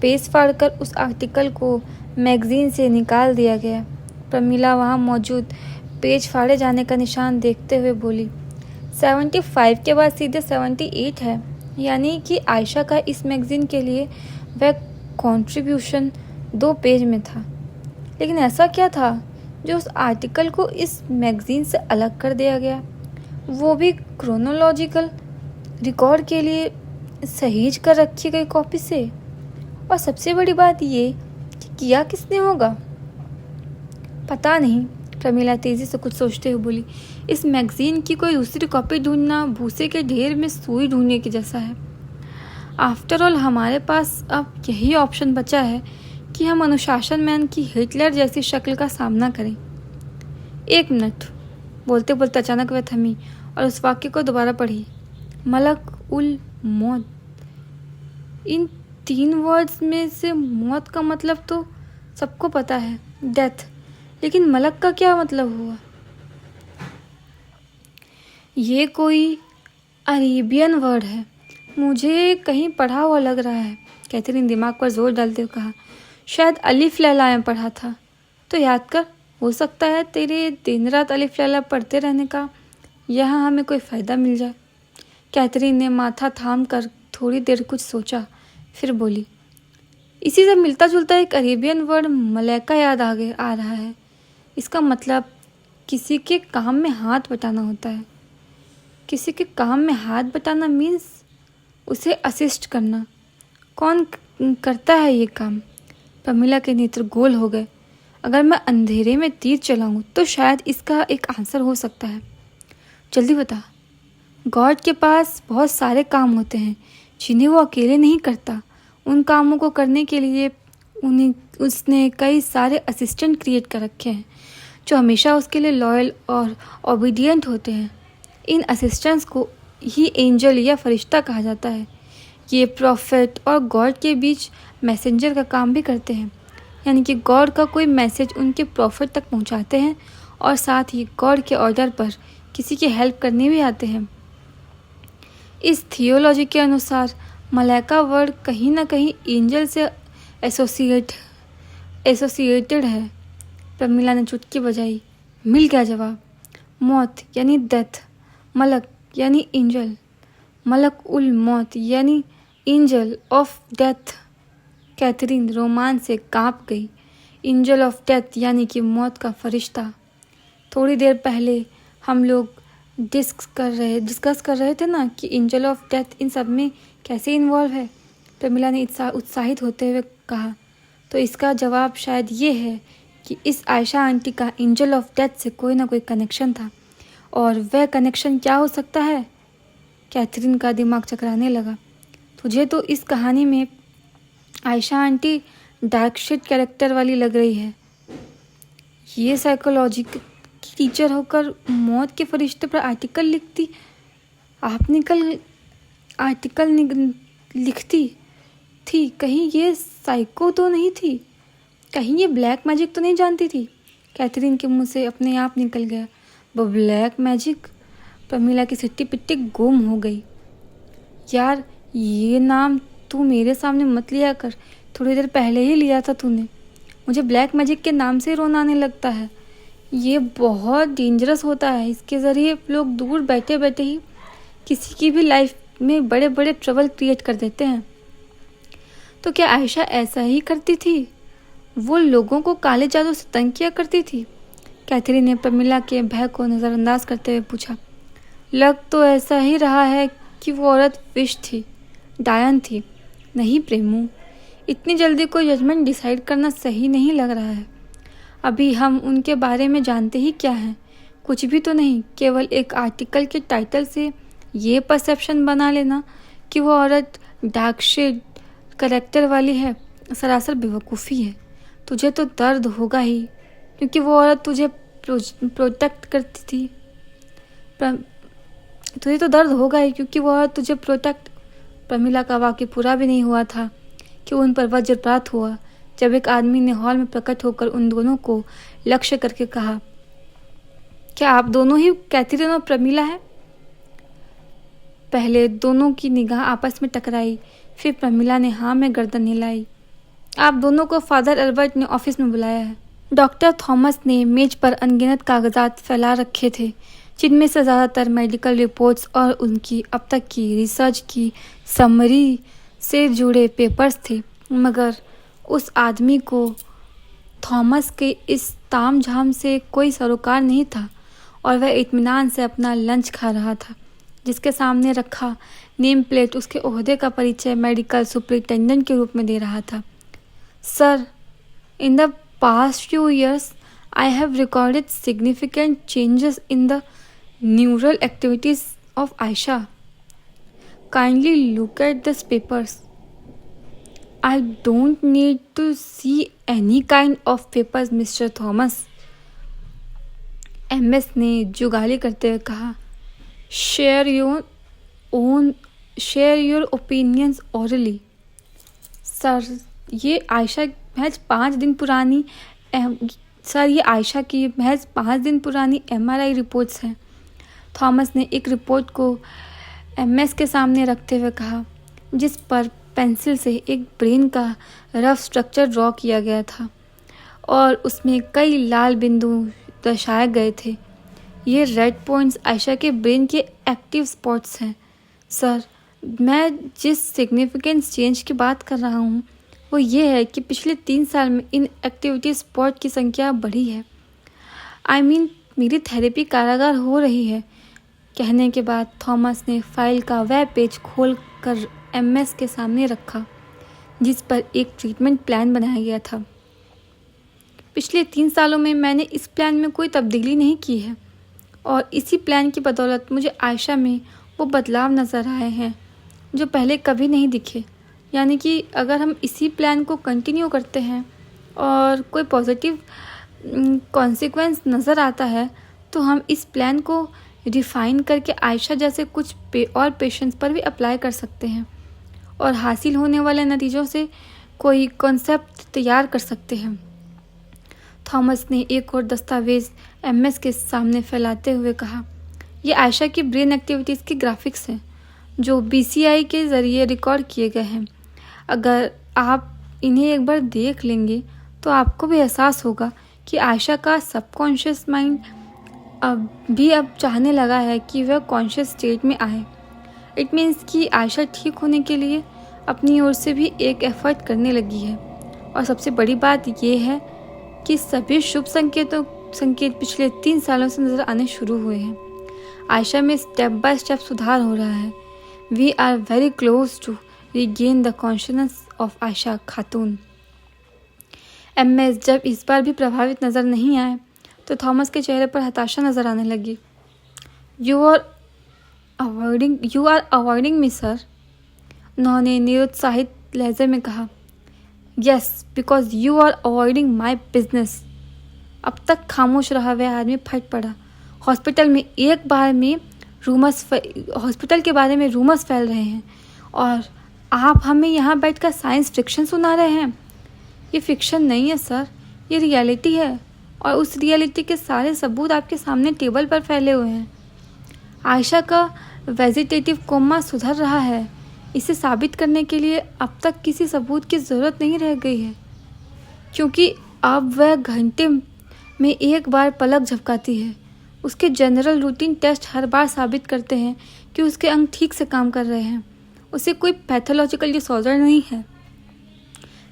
पेज फाड़कर उस आर्टिकल को मैगज़ीन से निकाल दिया गया। प्रमीला वहां मौजूद पेज फाड़े जाने का निशान देखते हुए बोली, 75 के बाद सीधे 78 है, यानी कि आयशा का इस मैगज़ीन के लिए वह कंट्रीब्यूशन 2 पेज में था। लेकिन ऐसा क्या था जो उस आर्टिकल को इस मैगज़ीन से अलग कर दिया गया, वो भी क्रोनोलॉजिकल रिकॉर्ड के लिए सहेज कर रखी गई कॉपी से? और सबसे बड़ी बात ये कि किया किसने होगा? पता नहीं, प्रमीला तेजी से कुछ सोचते हुए बोली। इस मैगज़ीन की कोई दूसरी कॉपी ढूंढना भूसे के ढेर में सुई ढूंढने के जैसा है। आफ्टर ऑल हमारे पास अब यही ऑप्शन बचा है कि हम अनुशासन मैन की हिटलर जैसी शक्ल का सामना करें। 1 मिनट, बोलते बोलते अचानक वह थमी और उस वाक्य को दोबारा पढ़ी। मलक उल मौत। इन 3 वर्ड्स में से मौत का मतलब तो सबको पता है, डेथ। लेकिन मलक का क्या मतलब हुआ? ये कोई अरेबियन वर्ड है, मुझे कहीं पढ़ा हुआ लग रहा है। कैथरीन दिमाग पर जोर डालते हुए कहा, शायद अलिफ लैला में पढ़ा था। तो याद कर, हो सकता है तेरे दिन रात अलिफ लैला पढ़ते रहने का यहाँ हमें कोई फ़ायदा मिल जाए। कैथरीन ने माथा थाम कर थोड़ी देर कुछ सोचा, फिर बोली, इसी से मिलता जुलता एक अरेबियन वर्ड मलैका याद आ रहा है। इसका मतलब किसी के काम में हाथ बटाना होता है। किसी के काम में हाथ बटाना मीन्स उसे असिस्ट करना। कौन करता है ये काम? प्रमिला के नेत्र गोल हो गए। अगर मैं अंधेरे में तीर चलाऊं तो शायद इसका एक आंसर हो सकता है। जल्दी बता। गॉड के पास बहुत सारे काम होते हैं जिन्हें वो अकेले नहीं करता। उन कामों को करने के लिए उसने कई सारे असिस्टेंट क्रिएट कर रखे हैं जो हमेशा उसके लिए लॉयल और ओबीडियंट होते हैं। इन असिस्टेंट्स को ही एंजल या फरिश्ता कहा जाता है। ये प्रॉफिट और गॉड के बीच मैसेंजर का काम भी करते हैं, यानी कि गॉड का कोई मैसेज उनके प्रॉफिट तक पहुंचाते हैं और साथ ही गॉड के ऑर्डर पर किसी की हेल्प करने भी आते हैं। इस थियोलॉजी के अनुसार मलाइका वर्ड कहीं ना कहीं एंजल से एसोसिएटेड है। प्रमिला ने चुटकी बजाई। मिल गया जवाब। मौत यानी डेथ, मलक यानी एंजल, मलक उल मौत यानी एंजल ऑफ डेथ। कैथरीन रोमांच से कांप गई। एंजल ऑफ डेथ यानी कि मौत का फरिश्ता। थोड़ी देर पहले हम लोग डिस्कस कर रहे थे ना कि एंजल ऑफ डेथ इन सब में कैसे इन्वॉल्व है। प्रमिला ने उत्साहित होते हुए कहा, तो इसका जवाब शायद ये है कि इस आयशा आंटी का एंजल ऑफ डेथ से कोई ना कोई कनेक्शन था। और वह कनेक्शन क्या हो सकता है? कैथरीन का दिमाग चकराने लगा। तुझे तो इस कहानी में Ayesha aunty dark shade character वाली लग रही है। ये साइकोलॉजी की टीचर होकर मौत के फरिश्ते पर आर्टिकल लिखती थी। कहीं ये साइको तो नहीं थी? कहीं ये ब्लैक मैजिक तो नहीं जानती थी? कैथरीन के मुंह से अपने आप निकल गया, वो ब्लैक मैजिक। प्रमिला की सिट्टी पिट्टी गुम हो गई। यार, ये नाम तू मेरे सामने मत लिया कर। थोड़ी देर पहले ही लिया था तूने। मुझे ब्लैक मैजिक के नाम से रोना आने लगता है। ये बहुत डेंजरस होता है। इसके ज़रिए लोग दूर बैठे बैठे ही किसी की भी लाइफ में बड़े बड़े ट्रबल क्रिएट कर देते हैं। तो क्या आयशा ऐसा ही करती थी? वो लोगों को काले जादू से तंग किया करती थी? कैथरीन ने प्रमिला के भय को नज़रअंदाज करते हुए पूछा। लग तो ऐसा ही रहा है कि वो औरत विश थी, डायन थी। नहीं प्रेमू, इतनी जल्दी कोई जजमेंट डिसाइड करना सही नहीं लग रहा है। अभी हम उनके बारे में जानते ही क्या हैं? कुछ भी तो नहीं। केवल एक आर्टिकल के टाइटल से ये परसेप्शन बना लेना कि वो औरत डार्क शेड कैरेक्टर वाली है, सरासर बेवकूफ़ी है। तुझे तो दर्द होगा ही, क्योंकि वो औरत तुझे प्रोटेक्ट करती थी। तुझे तो दर्द होगा ही क्योंकि वो औरत तुझे प्रोटेक्ट। प्रमिला का वाक्य पूरा भी नहीं हुआ था कि उन पर वज्रपात हुआ, जब एक आदमी ने हॉल में प्रकट होकर उन दोनों को लक्ष्य करके कहा, क्या आप दोनों ही कैथरीन और प्रमिला हैं? पहले दोनों की निगाह आपस में टकराई, फिर प्रमिला ने हाँ में गर्दन हिलाई। आप दोनों को फादर अल्बर्ट ने ऑफिस में बुलाया है। डॉक्टर थॉमस ने मेज पर अनगिनत कागजात फैला रखे थे, जिनमें से ज़्यादातर मेडिकल रिपोर्ट्स और उनकी अब तक की रिसर्च की समरी से जुड़े पेपर्स थे। मगर उस आदमी को थॉमस के इस तामझाम से कोई सरोकार नहीं था और वह इत्मीनान से अपना लंच खा रहा था, जिसके सामने रखा नेम प्लेट उसके ओहदे का परिचय मेडिकल सुपरिटेंडेंट के रूप में दे रहा था। Sir, in the past few years, I have recorded significant changes in the neural activities of Aisha. Kindly look at these papers. I don't need to see any kind of papers, Mr. Thomas. MS ने जुगाली करते हुए कहा, share your opinions orally. Sir, ये आयशा महज 5 दिन पुरानी MRI reports हैं। थॉमस ने एक रिपोर्ट को एमएस के सामने रखते हुए कहा, जिस पर पेंसिल से एक ब्रेन का रफ स्ट्रक्चर ड्रॉ किया गया था और उसमें कई लाल बिंदु दर्शाए गए थे। ये रेड पॉइंट्स आयशा के ब्रेन के एक्टिव स्पॉट्स हैं। सर, मैं जिस सिग्निफिकेंस चेंज की बात कर रहा हूँ वो ये है कि पिछले 3 साल में इन एक्टिविटी स्पॉट की संख्या बढ़ी है। मेरी थेरेपी कारागार हो रही है। कहने के बाद थॉमस ने फाइल का वह पेज खोल कर एमएस के सामने रखा जिस पर एक ट्रीटमेंट प्लान बनाया गया था। पिछले 3 सालों में मैंने इस प्लान में कोई तब्दीली नहीं की है और इसी प्लान की बदौलत मुझे आयशा में वो बदलाव नज़र आए हैं जो पहले कभी नहीं दिखे। यानी कि अगर हम इसी प्लान को कंटिन्यू करते हैं और कोई पॉजिटिव कॉन्सिक्वेंस नज़र आता है तो हम इस प्लान को रिफ़ाइन करके आयशा जैसे कुछ और पेशेंट्स पर भी अप्लाई कर सकते हैं और हासिल होने वाले नतीजों से कोई कॉन्सेप्ट तैयार कर सकते हैं। थॉमस ने एक और दस्तावेज़ एमएस के सामने फैलाते हुए कहा, ये आयशा की ब्रेन एक्टिविटीज़ के ग्राफिक्स हैं जो बीसीआई के ज़रिए रिकॉर्ड किए गए हैं। अगर आप इन्हें एक बार देख लेंगे तो आपको भी एहसास होगा कि आयशा का सबकॉन्शियस माइंड अब चाहने लगा है कि वह कॉन्शियस स्टेट में आए। इट मीन्स कि आयशा ठीक होने के लिए अपनी ओर से भी एक एफर्ट करने लगी है। और सबसे बड़ी बात यह है कि सभी शुभ संकेत पिछले 3 सालों से नज़र आने शुरू हुए हैं। आयशा में स्टेप बाय स्टेप सुधार हो रहा है। We are very close to regain the consciousness of Ayesha Khatun. MS जब इस बार भी प्रभावित नज़र नहीं आए तो थॉमस के चेहरे पर हताशा नज़र आने लगी। You are avoiding me sir, उन्होंने निरुत्साहित लहजे में कहा। Yes, because you are avoiding my business. अब तक खामोश रहा वह आदमी फट पड़ा। हॉस्पिटल के बारे में रूमर्स फैल रहे हैं और आप हमें यहाँ बैठकर साइंस फिक्शन सुना रहे हैं। ये फिक्शन नहीं है सर, ये रियलिटी है और उस रियलिटी के सारे सबूत आपके सामने टेबल पर फैले हुए हैं। आयशा का वेजिटेटिव कोमा सुधर रहा है। इसे साबित करने के लिए अब तक किसी सबूत की ज़रूरत नहीं रह गई है क्योंकि अब वह घंटे में एक बार पलक झपकाती है। उसके जनरल रूटीन टेस्ट हर बार साबित करते हैं कि उसके अंग ठीक से काम कर रहे हैं। उसे कोई पैथोलॉजिकल डिसऑर्डर नहीं है।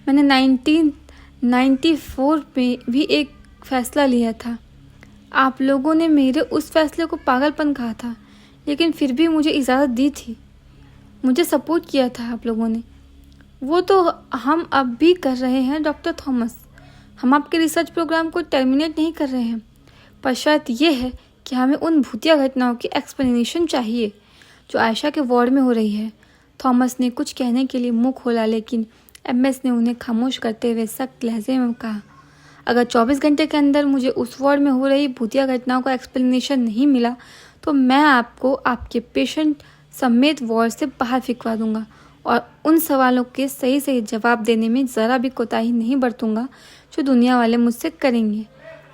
मैंने 1994 में भी एक फ़ैसला लिया था। आप लोगों ने मेरे उस फैसले को पागलपन कहा था, लेकिन फिर भी मुझे इजाज़त दी थी। मुझे सपोर्ट किया था आप लोगों ने। वो तो हम अब भी कर रहे हैं डॉक्टर थॉमस। हम आपके रिसर्च प्रोग्राम को टर्मिनेट नहीं कर रहे हैं, पर शर्त यह है कि हमें उन भूतिया घटनाओं की एक्सप्लेनेशन चाहिए जो आयशा के वार्ड में हो रही है। थॉमस ने कुछ कहने के लिए मुंह खोला, लेकिन एमएस ने उन्हें खामोश करते हुए सख्त लहजे में कहा, अगर 24 घंटे के अंदर मुझे उस वार्ड में हो रही भूतिया घटनाओं का एक्सप्लेनेशन नहीं मिला तो मैं आपको आपके पेशेंट समेत वार्ड से बाहर फिकवा दूंगा और उन सवालों के सही सही जवाब देने में ज़रा भी कोताही नहीं बरतूंगा जो दुनिया वाले मुझसे करेंगे।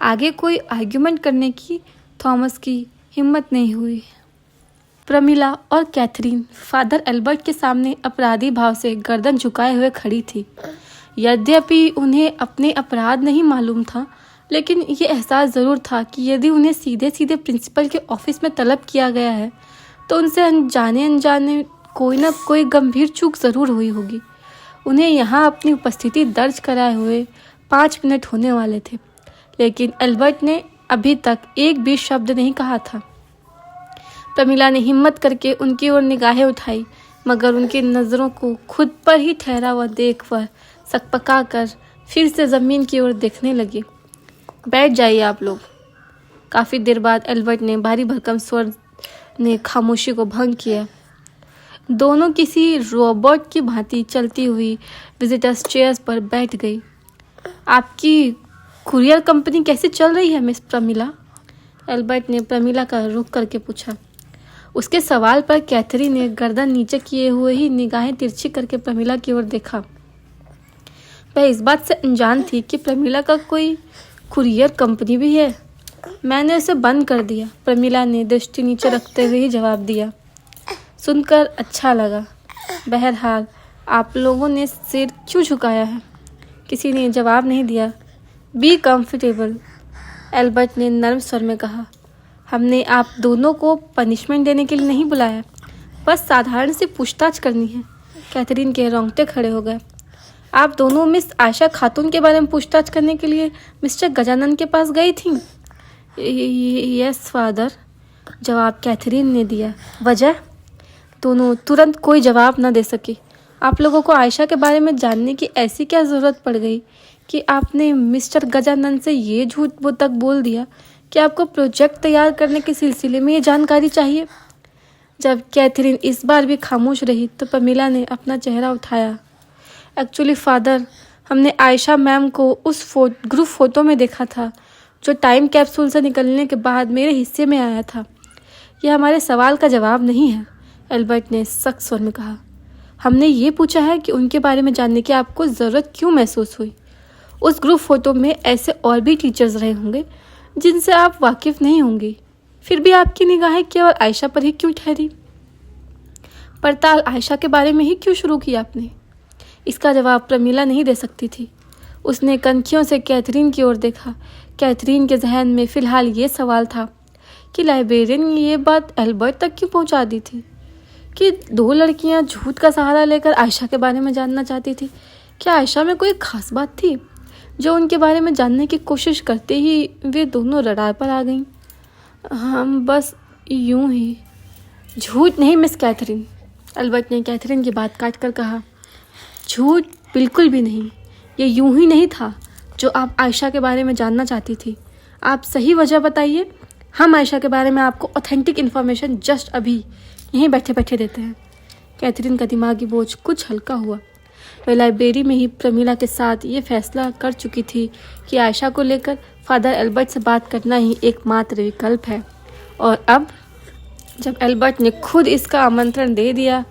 आगे कोई आर्ग्यूमेंट करने की थॉमस की हिम्मत नहीं हुई। प्रमिला और कैथरीन फादर एल्बर्ट के सामने अपराधी भाव से गर्दन झुकाए हुए खड़ी थी। यद्यपि उन्हें अपने अपराध नहीं मालूम था, लेकिन ये एहसास ज़रूर था कि यदि उन्हें सीधे सीधे प्रिंसिपल के ऑफिस में तलब किया गया है तो उनसे अनजाने कोई ना कोई गंभीर चूक ज़रूर हुई होगी। उन्हें यहाँ अपनी उपस्थिति दर्ज कराए हुए 5 मिनट होने वाले थे, लेकिन एल्बर्ट ने अभी तक एक भी शब्द नहीं कहा था। प्रमिला ने हिम्मत करके उनकी ओर निगाहें उठाई, मगर उनकी नज़रों को खुद पर ही ठहरा हुआ देखकर सकपका कर फिर से ज़मीन की ओर देखने लगी। बैठ जाइए आप लोग। काफ़ी देर बाद एल्बर्ट ने भारी भरकम स्वर ने खामोशी को भंग किया। दोनों किसी रोबोट की भांति चलती हुई विजिटर्स चेयर्स पर बैठ गई। आपकी कुरियर कंपनी कैसे चल रही है मिस प्रमिला? एल्बर्ट ने प्रमिला का रुख करके पूछा। उसके सवाल पर कैथरीन ने गर्दन नीचे किए हुए ही निगाहें तिरछी करके प्रमिला की ओर देखा। वह इस बात से अनजान थी कि प्रमिला का कोई कुरियर कंपनी भी है। मैंने उसे बंद कर दिया, प्रमीला ने दृष्टि नीचे रखते हुए ही जवाब दिया। सुनकर अच्छा लगा। बहरहाल आप लोगों ने सिर क्यों झुकाया है? किसी ने जवाब नहीं दिया। बी कंफर्टेबल, एल्बर्ट ने नर्म स्वर में कहा। हमने आप दोनों को पनिशमेंट देने के लिए नहीं बुलाया, बस साधारण सी पूछताछ करनी है। कैथरीन के रोंगटे खड़े हो गए। आप दोनों मिस आयशा खातून के बारे में पूछताछ करने के लिए मिस्टर गजानन के पास गई थीं? यस फादर, जवाब कैथरीन ने दिया। वजह? दोनों तुरंत कोई जवाब न दे सके। आप लोगों को आयशा के बारे में जानने की ऐसी क्या ज़रूरत पड़ गई कि आपने मिस्टर गजानन से ये झूठ वो तक बोल दिया कि आपको प्रोजेक्ट तैयार करने के सिलसिले में ये जानकारी चाहिए? जब कैथरीन इस बार भी खामोश रही तो प्रमीला ने अपना चेहरा उठाया। एक्चुअली फादर, हमने आयशा मैम को उस ग्रुप फोटो में देखा था जो टाइम कैप्सूल से निकलने के बाद मेरे हिस्से में आया था। यह हमारे सवाल का जवाब नहीं है, एल्बर्ट ने सख्त स्वर में कहा। हमने ये पूछा है कि उनके बारे में जानने की आपको ज़रूरत क्यों महसूस हुई। उस ग्रुप फोटो में ऐसे और भी टीचर्स रहे होंगे जिनसे आप वाकिफ़ नहीं होंगे, फिर भी आपकी निगाहें केवल आयशा पर ही क्यों ठहरी? पड़ताल आयशा के बारे में ही क्यों शुरू की आपने? इसका जवाब प्रमीला नहीं दे सकती थी। उसने कनखियों से कैथरीन की ओर देखा। कैथरीन के जहन में फ़िलहाल ये सवाल था कि लाइब्रेरियन ने ये बात एल्बर्ट तक क्यों पहुंचा दी थी कि दो लड़कियां झूठ का सहारा लेकर आयशा के बारे में जानना चाहती थी। क्या आयशा में कोई खास बात थी जो उनके बारे में जानने की कोशिश करते ही वे दोनों रडार पर आ गईं? हम बस यूं ही। झूठ नहीं मिस कैथरीन, एल्बर्ट ने कैथरीन की बात काट कर कहा। झूठ बिल्कुल भी नहीं। ये यूं ही नहीं था जो आप आयशा के बारे में जानना चाहती थी। आप सही वजह बताइए। हम आयशा के बारे में आपको ऑथेंटिक इन्फॉर्मेशन जस्ट अभी यहीं बैठे बैठे देते हैं। कैथरीन का दिमागी बोझ कुछ हल्का हुआ। वह लाइब्रेरी में ही प्रमीला के साथ ये फैसला कर चुकी थी कि आयशा को लेकर फादर एल्बर्ट से बात करना ही एकमात्र विकल्प है। और अब जब एल्बर्ट ने खुद इसका आमंत्रण दे दिया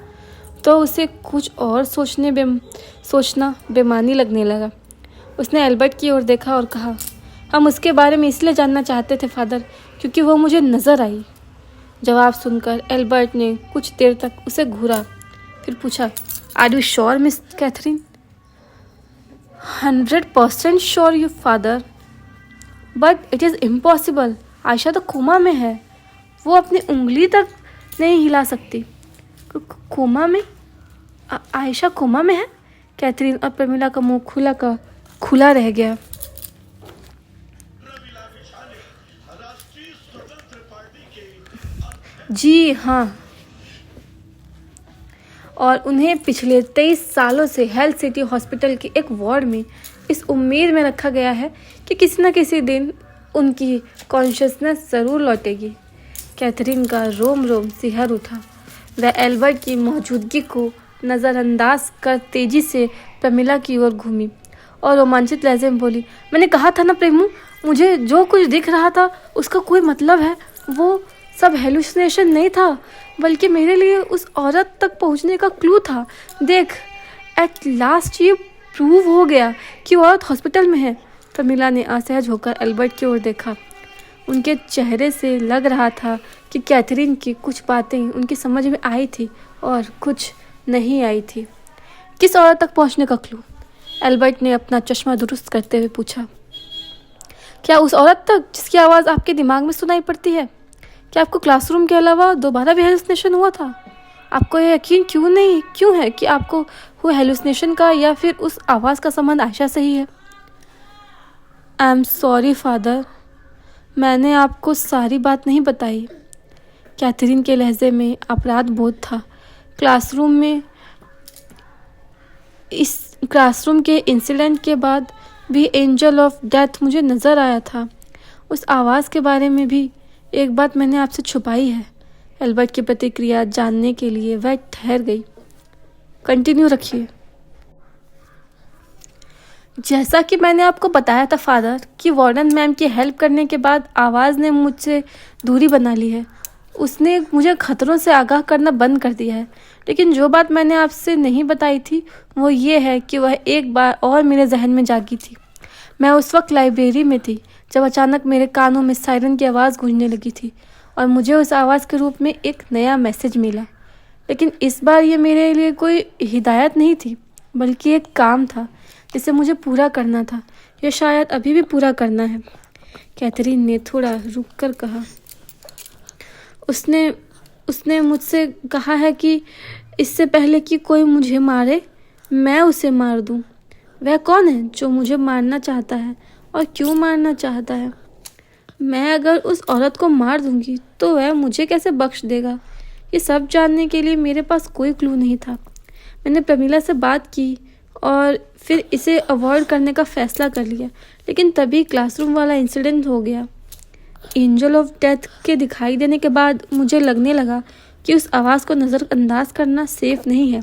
तो उसे कुछ और सोचना बेमानी लगने लगा। उसने एल्बर्ट की ओर देखा और कहा, हम उसके बारे में इसलिए जानना चाहते थे फादर क्योंकि वो मुझे नज़र आई। जवाब सुनकर एल्बर्ट ने कुछ देर तक उसे घूरा, फिर पूछा, are you sure Miss Catherine? 100% sure you father, but it is impossible. Ayesha तो कोमा में है, वो अपनी उंगली तक नहीं हिला सकती। कोमा में? आयशा कोमा में है? कैथरीन और प्रमीला का मुंह खुला रह गया। जी हाँ, और उन्हें पिछले 23 सालों से हेल्थ सिटी हॉस्पिटल के एक वार्ड में इस उम्मीद में रखा गया है कि किसी न किसी दिन उनकी कॉन्शियसनेस ज़रूर लौटेगी। कैथरीन का रोम रोम सिहर उठा। वह एल्बर्ट की मौजूदगी को नज़रअंदाज कर तेजी से प्रमीला की ओर घूमी और रोमांचित लहजे में बोली, मैंने कहा था ना प्रेमू, मुझे जो कुछ दिख रहा था उसका कोई मतलब है। वो सब हेलुसिनेशन नहीं था, बल्कि मेरे लिए उस औरत तक पहुंचने का क्लू था। देख, एट लास्ट ये प्रूव हो गया कि वो औरत हॉस्पिटल में है। प्रमीला ने असहज होकर एल्बर्ट की ओर देखा। उनके चेहरे से लग रहा था कि कैथरीन की कुछ बातें उनकी समझ में आई थी और कुछ नहीं आई थी। किस औरत तक पहुंचने का क्लू? एल्बर्ट ने अपना चश्मा दुरुस्त करते हुए पूछा। क्या उस औरत तक जिसकी आवाज़ आपके दिमाग में सुनाई पड़ती है? क्या आपको क्लासरूम के अलावा दोबारा भी हेलुसिनेशन हुआ था? आपको यह यकीन क्यों है कि आपको हुए हेलुसिनेशन का या फिर उस आवाज़ का संबंध आयशा से ही है? आई एम सॉरी फादर, मैंने आपको सारी बात नहीं बताई। कैथरीन के लहजे में अपराध बोध था। क्लासरूम के इंसिडेंट के बाद भी एंजल ऑफ डेथ मुझे नज़र आया था। उस आवाज़ के बारे में भी एक बात मैंने आपसे छुपाई है। एल्बर्ट की प्रतिक्रिया जानने के लिए वह ठहर गई। कंटिन्यू रखिए। जैसा कि मैंने आपको बताया था फादर कि वार्डन मैम की हेल्प करने के बाद आवाज़ ने मुझसे दूरी बना ली है। उसने मुझे खतरों से आगाह करना बंद कर दिया है। लेकिन जो बात मैंने आपसे नहीं बताई थी वो ये है कि वह एक बार और मेरे जहन में जागी थी। मैं उस वक्त लाइब्रेरी में थी जब अचानक मेरे कानों में सायरन की आवाज़ गूंजने लगी थी और मुझे उस आवाज़ के रूप में एक नया मैसेज मिला। लेकिन इस बार ये मेरे लिए कोई हिदायत नहीं थी, बल्कि एक काम था जिसे मुझे पूरा करना था, या शायद अभी भी पूरा करना है। कैथरीन ने थोड़ा रुककर कहा। उसने मुझसे कहा है कि इससे पहले कि कोई मुझे मारे, मैं उसे मार दूं। वह कौन है जो मुझे मारना चाहता है और क्यों मारना चाहता है? मैं अगर उस औरत को मार दूंगी तो वह मुझे कैसे बख्श देगा? ये सब जानने के लिए मेरे पास कोई क्लू नहीं था। मैंने प्रमीला से बात की और फिर इसे अवॉइड करने का फैसला कर लिया, लेकिन तभी क्लासरूम वाला इंसिडेंट हो गया। एंजल ऑफ डेथ के दिखाई देने के बाद मुझे लगने लगा कि उस आवाज़ को नज़रअंदाज करना सेफ नहीं है।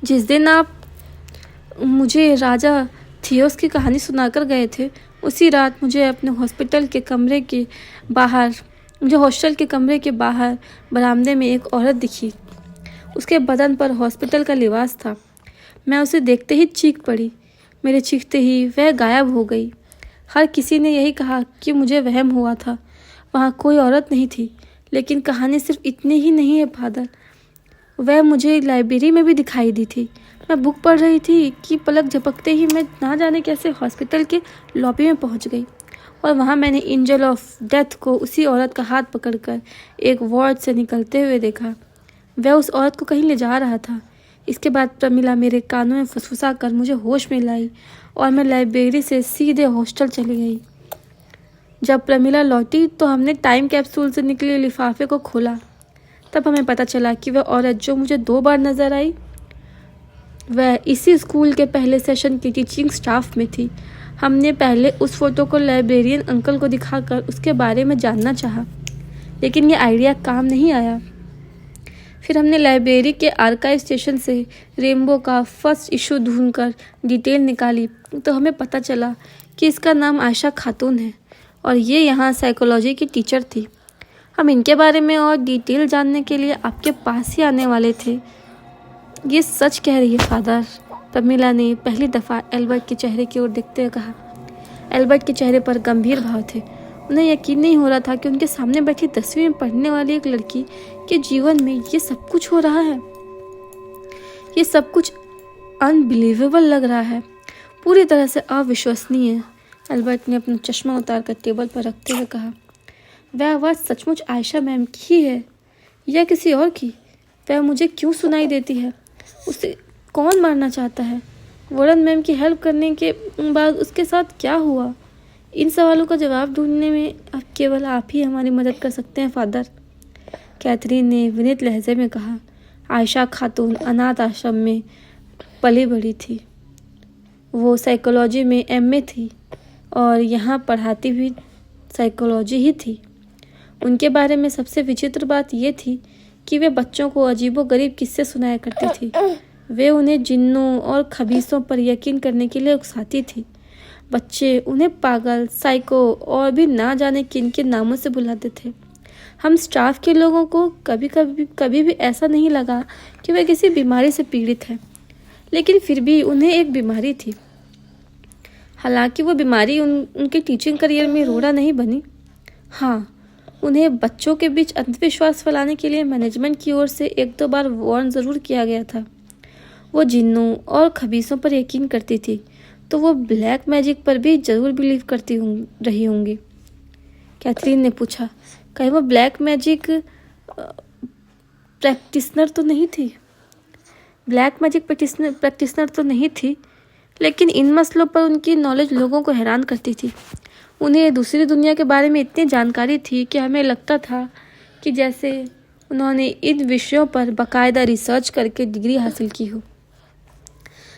जिस दिन आप मुझे राजा थियोस की कहानी सुनाकर गए थे, उसी रात मुझे अपने हॉस्टल के कमरे के बाहर बरामदे में एक औरत दिखी। उसके बदन पर हॉस्पिटल का लिबास था। मैं उसे देखते ही चीख पड़ी। मेरे चीखते ही वह गायब हो गई। हर किसी ने यही कहा कि मुझे वहम हुआ था। वहाँ कोई औरत नहीं थी, लेकिन कहानी सिर्फ इतनी ही नहीं है फादर। वह मुझे लाइब्रेरी में भी दिखाई दी थी। मैं बुक पढ़ रही थी कि पलक झपकते ही मैं ना जाने कैसे हॉस्पिटल के लॉबी में पहुंच गई, और वहां मैंने एंजल ऑफ डेथ को उसी औरत का हाथ पकड़कर एक वार्ड से निकलते हुए देखा। वह उस औरत को कहीं ले जा रहा था। इसके बाद प्रमिला मेरे कानों में फुसफुसा कर मुझे होश में लाई और मैं लाइब्रेरी से सीधे हॉस्टल चली गई। जब प्रमिला लौटी तो हमने टाइम कैप्सूल से निकले लिफाफे को खोला। तब हमें पता चला कि वह औरत जो मुझे 2 बार नजर आई, वह इसी स्कूल के पहले सेशन की टीचिंग स्टाफ में थी। हमने पहले उस फोटो को लाइब्रेरियन अंकल को दिखाकर उसके बारे में जानना चाहा, लेकिन यह आइडिया काम नहीं आया। फिर हमने लाइब्रेरी के आर्काइव स्टेशन से रेनबो का फर्स्ट इशू ढूंढकर डिटेल निकाली तो हमें पता चला कि इसका नाम आयशा खातून है और ये यहाँ साइकोलॉजी की टीचर थी। हम इनके बारे में और डिटेल जानने के लिए आपके पास ही आने वाले थे। ये सच कह रही है फादर, प्रमिला ने पहली दफ़ा एल्बर्ट के चेहरे की ओर देखते हुए कहा। एल्बर्ट के चेहरे पर गंभीर भाव थे। उन्हें यकीन नहीं हो रहा था कि उनके सामने बैठी 10वीं में पढ़ने वाली एक लड़की के जीवन में ये सब कुछ हो रहा है। ये सब कुछ अनबिलीवेबल लग रहा है, पूरी तरह से अविश्वसनीय। एल्बर्ट ने अपना चश्मा उतार कर टेबल पर रखते हुए कहा, वह आवाज़ सचमुच आयशा मैम की ही है या किसी और की? वह मुझे क्यों सुनाई देती है? उसे कौन मारना चाहता है? वॉर्डन मैम की हेल्प करने के बाद उसके साथ क्या हुआ? इन सवालों का जवाब ढूंढने में अब केवल आप ही हमारी मदद कर सकते हैं फादर। कैथरीन ने विनीत लहजे में कहा। आयशा खातून अनाथ आश्रम में पली बड़ी थी। वो साइकोलॉजी में एमए थी और यहाँ पढ़ाती भी साइकोलॉजी ही थी। उनके बारे में सबसे विचित्र बात यह थी कि वे बच्चों को अजीबोगरीब किस्से सुनाया करती थी। वे उन्हें जिन्नों और खबीसों पर यकीन करने के लिए उकसाती थी। बच्चे उन्हें पागल, साइको और भी ना जाने किन किन नामों से बुलाते थे। हम स्टाफ के लोगों को कभी भी ऐसा नहीं लगा कि वे किसी बीमारी से पीड़ित हैं, लेकिन फिर भी उन्हें एक बीमारी थी। हालांकि वो बीमारी उनके टीचिंग करियर में रोड़ा नहीं बनी। हाँ, उन्हें बच्चों के बीच अंधविश्वास फैलाने के लिए मैनेजमेंट की ओर से 1-2 बार वार्न ज़रूर किया गया था। वो जिन्नों और खबीसों पर यकीन करती थी, तो वो ब्लैक मैजिक पर भी ज़रूर बिलीव करती रही होंगी। कैथरीन ने पूछा, कहीं वो ब्लैक मैजिक प्रैक्टिशनर तो नहीं थी? ब्लैक मैजिक प्रैक्टिशनर तो नहीं थी, लेकिन इन मसलों पर उनकी नॉलेज लोगों को हैरान करती थी। उन्हें दूसरी दुनिया के बारे में इतनी जानकारी थी कि हमें लगता था कि जैसे उन्होंने इन विषयों पर बाकायदा रिसर्च करके डिग्री हासिल की हो।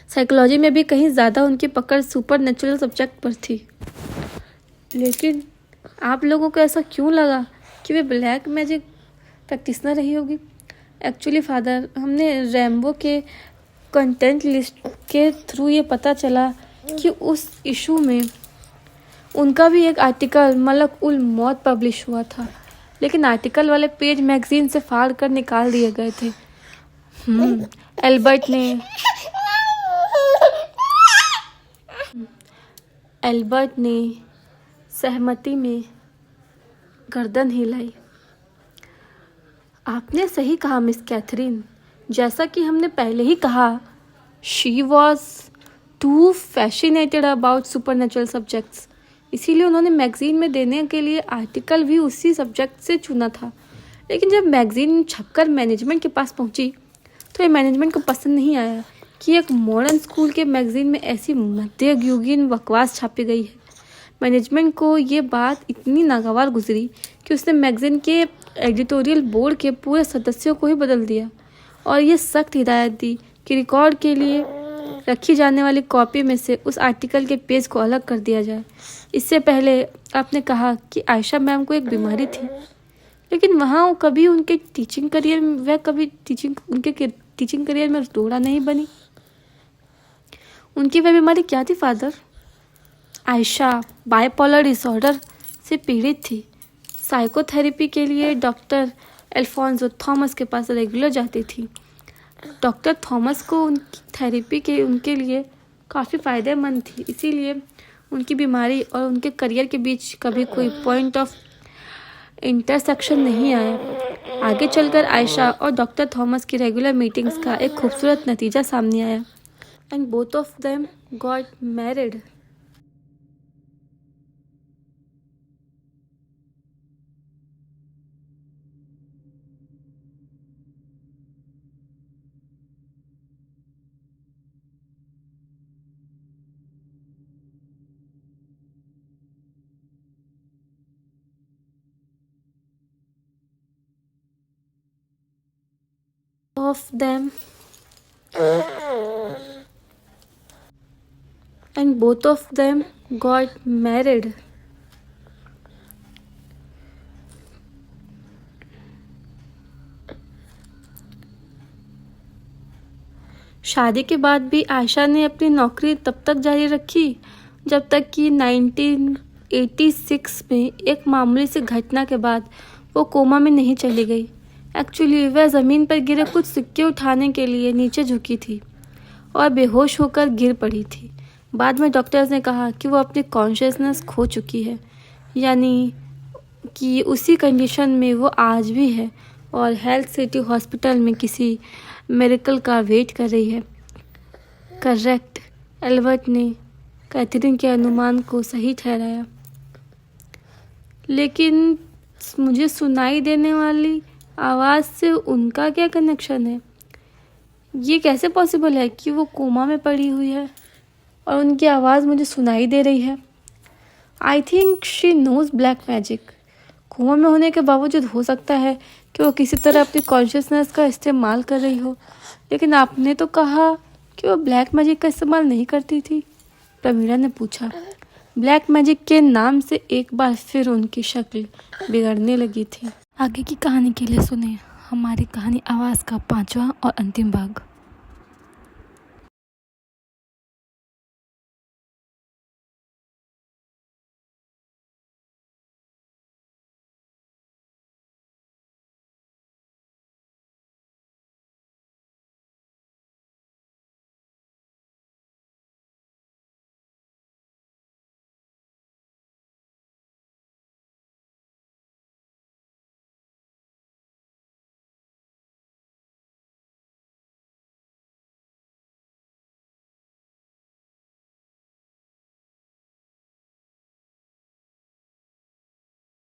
साइकोलॉजी में भी कहीं ज़्यादा उनकी पकड़ सुपर नेचुरल सब्जेक्ट पर थी। लेकिन आप लोगों को ऐसा क्यों लगा कि वे ब्लैक मैजिक प्रैक्टिशनर रही होगी? एक्चुअली फादर, हमने रैम्बो के कंटेंट लिस्ट के थ्रू ये पता चला कि उस इशू में उनका भी एक आर्टिकल मलक उल मौत पब्लिश हुआ था, लेकिन आर्टिकल वाले पेज मैगजीन से फाड़ कर निकाल दिए गए थे। एल्बर्ट ने सहमति में गर्दन हिलाई। आपने सही कहा मिस कैथरीन, जैसा कि हमने पहले ही कहा, she was too fascinated about supernatural subjects. इसीलिए उन्होंने मैगजीन में देने के लिए आर्टिकल भी उसी सब्जेक्ट से चुना था। लेकिन जब मैगजीन छपकर मैनेजमेंट के पास पहुंची तो ये मैनेजमेंट को पसंद नहीं आया कि एक मॉडर्न स्कूल के मैगजीन में ऐसी मध्ययुगीन बकवास छापी गई है। मैनेजमेंट को ये बात इतनी नागवार गुजरी कि उसने मैगजीन के एडिटोरियल बोर्ड के पूरे सदस्यों को ही बदल दिया और ये सख्त हिदायत दी कि रिकॉर्ड के लिए रखी जाने वाली कॉपी में से उस आर्टिकल के पेज को अलग कर दिया जाए। इससे पहले आपने कहा कि आयशा मैम को एक बीमारी थी, लेकिन वहाँ कभी उनके टीचिंग करियर में रोड़ा नहीं बनी। उनकी वह बीमारी क्या थी फादर? आयशा बाइपोलर डिसऑर्डर से पीड़ित थी। साइकोथेरेपी के लिए डॉक्टर अल्फोंसो थॉमस के पास रेगुलर जाती थी। डॉक्टर थॉमस को उनकी थेरेपी उनके लिए काफ़ी फ़ायदेमंद थी, इसीलिए उनकी बीमारी और उनके करियर के बीच कभी कोई पॉइंट ऑफ इंटरसेक्शन नहीं आया। आगे चलकर आयशा और डॉक्टर थॉमस की रेगुलर मीटिंग्स का एक खूबसूरत नतीजा सामने आया and both of them got married. Of them and both of them got married. शादी के बाद भी आयशा ने अपनी नौकरी तब तक जारी रखी जब तक कि 1986 में एक मामूली सी घटना के बाद वो कोमा में नहीं चली गई। एक्चुअली वह ज़मीन पर गिरे कुछ सिक्के उठाने के लिए नीचे झुकी थी और बेहोश होकर गिर पड़ी थी। बाद में डॉक्टर्स ने कहा कि वो अपनी कॉन्शियसनेस खो चुकी है, यानी कि उसी कंडीशन में वो आज भी है और हेल्थ सिटी हॉस्पिटल में किसी मिरेकल का वेट कर रही है। करेक्ट, एल्बर्ट ने कैथरीन के अनुमान को सही ठहराया। लेकिन मुझे सुनाई देने वाली आवाज़ से उनका क्या कनेक्शन है? ये कैसे पॉसिबल है कि वो कोमा में पड़ी हुई है और उनकी आवाज़ मुझे सुनाई दे रही है? I think she knows black magic. Coma में होने के बावजूद हो सकता है कि वो किसी तरह अपनी कॉन्शियसनेस का इस्तेमाल कर रही हो, लेकिन आपने तो कहा कि वो ब्लैक मैजिक का इस्तेमाल नहीं करती थी, प्रमीला ने पूछा। ब्लैक मैजिक के नाम से एक बार फिर उनकी शक्ल बिगड़ने लगी थी। आगे की कहानी के लिए सुने हमारी कहानी आवाज़ का 5वां और अंतिम भाग।